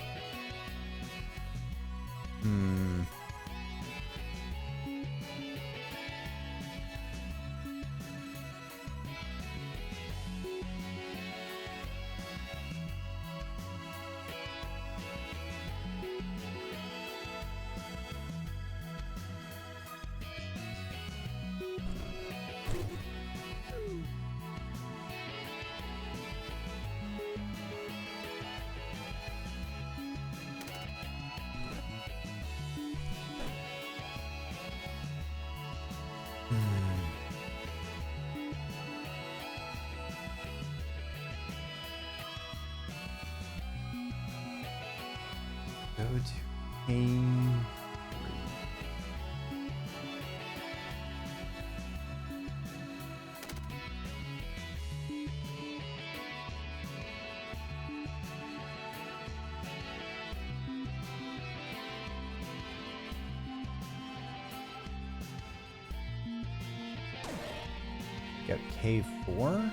Go to game. Got K4.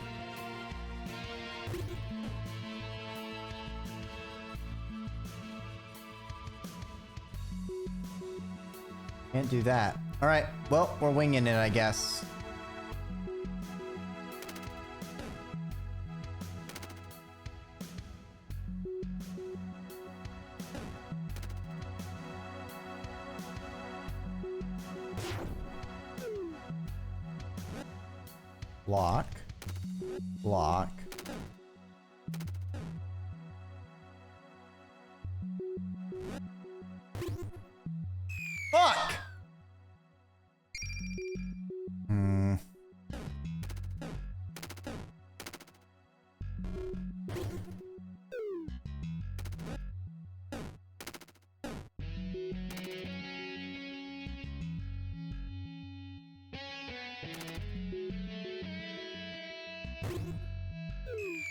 Can't do that. All right. Well, we're winging it, I guess. Block. Block. Fuck!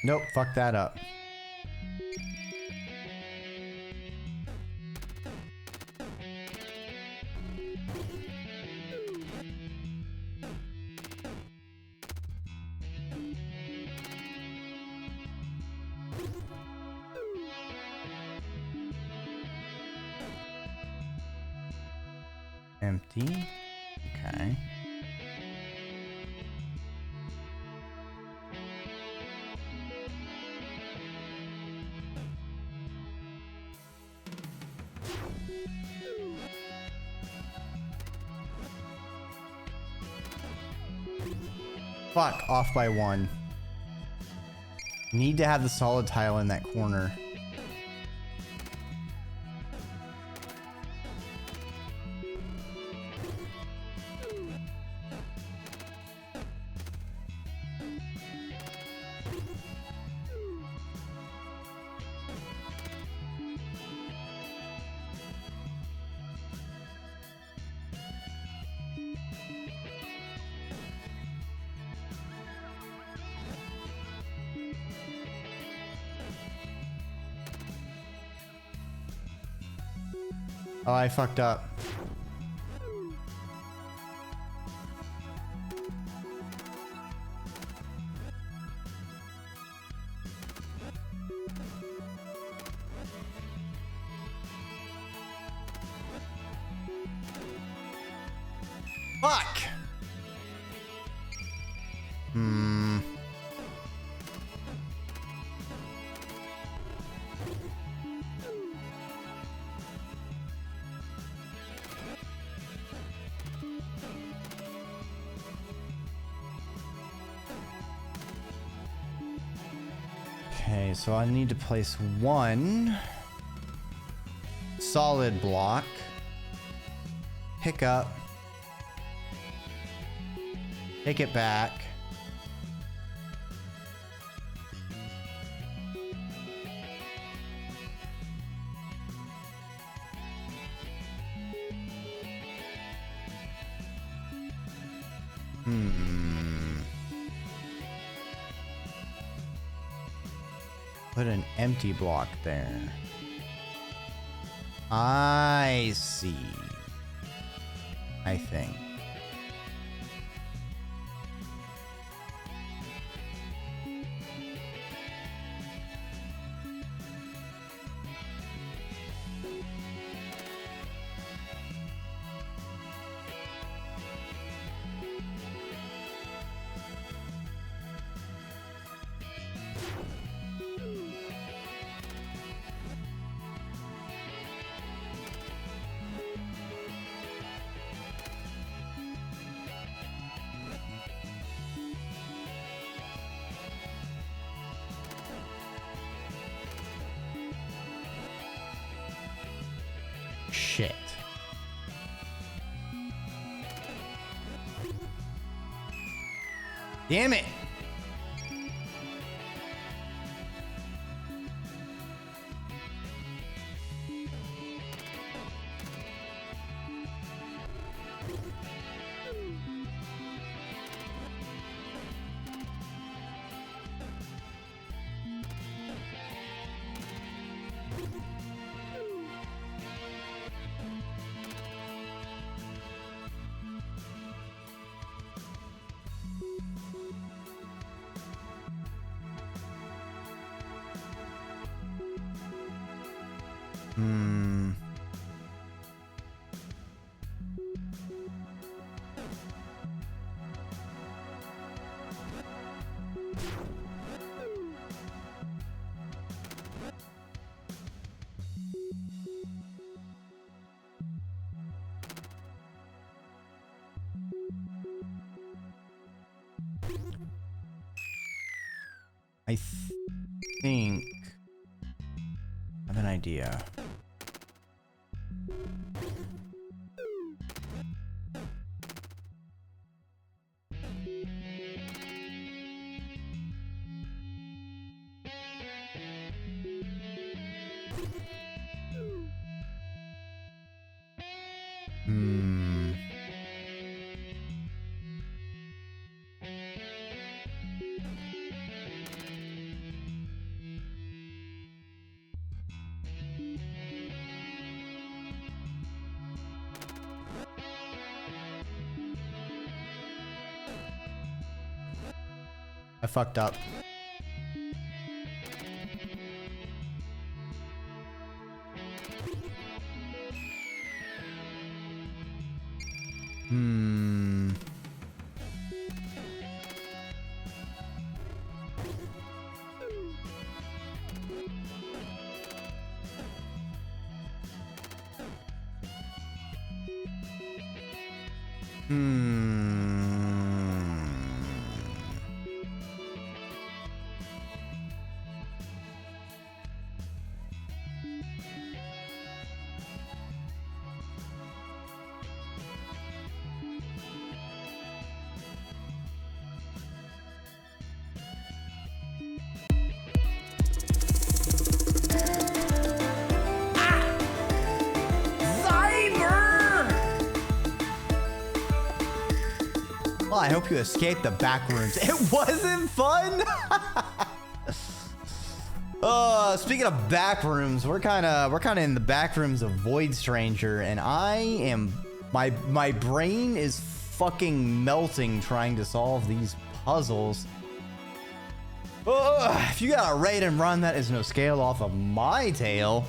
Nope, fuck that up. Empty. Okay. Fuck, off by one. Need to have the solid tile in that corner. Oh, I fucked up. Fuck! Okay, so I need to place one solid block, pick up, take it back, Put an empty block there. I see. I think. Shit. Damn it. I think I have an idea. I fucked up. Well, I hope you escaped the back rooms. It wasn't fun. Speaking of back rooms, we're kind of in the back rooms of Void Stranger, and I am my brain is fucking melting trying to solve these puzzles. If you got a raid and run, that is no scale off of my tail.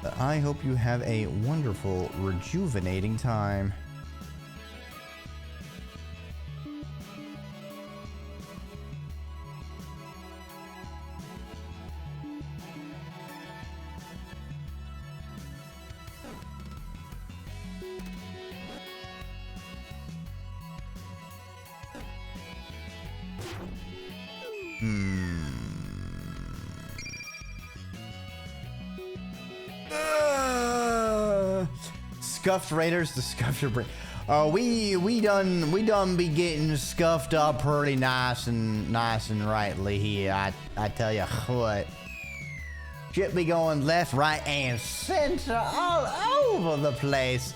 But I hope you have a wonderful, rejuvenating time. Scuffed Raiders to scuff your brain. We done be getting scuffed up pretty nice and rightly here. I tell you what. Shit be going left, right, and center all over the place.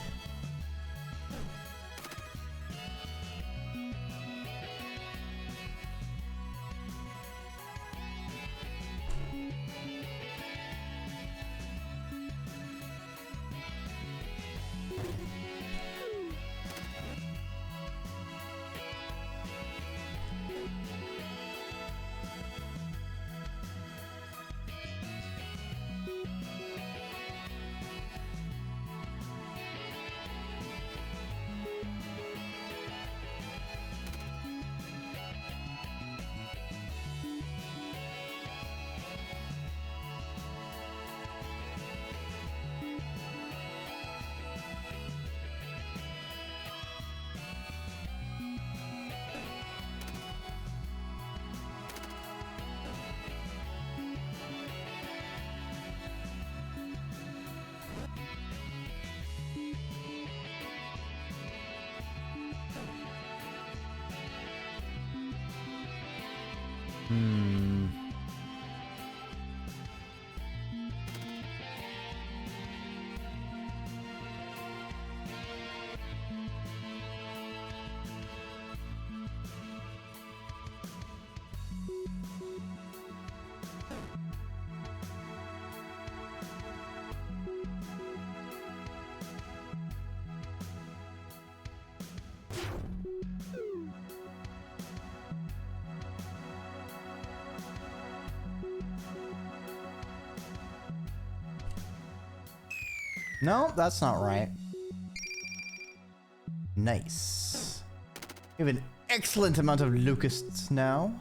Hmm. No, that's not right. Nice. We have an excellent amount of locusts now.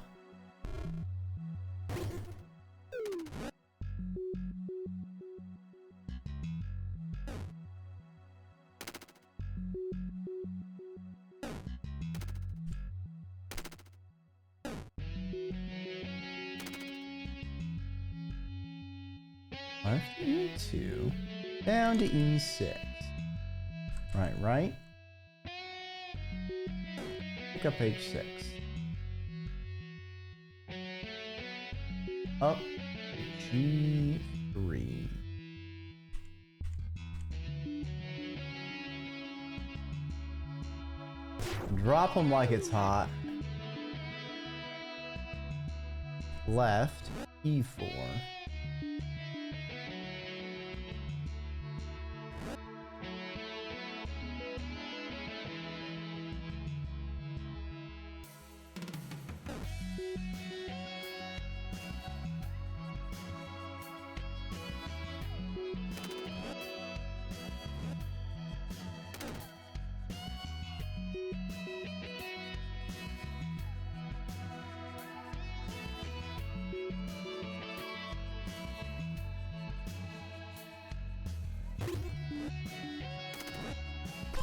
E2. Down to E6. Right. Pick up page 6. Up G3. Drop them like it's hot. Left E4.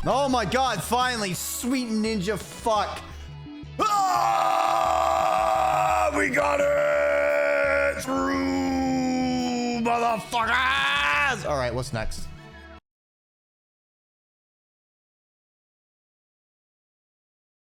Oh my god, finally, sweet ninja fuck. Ah, we got it through, motherfuckers. All right, what's next?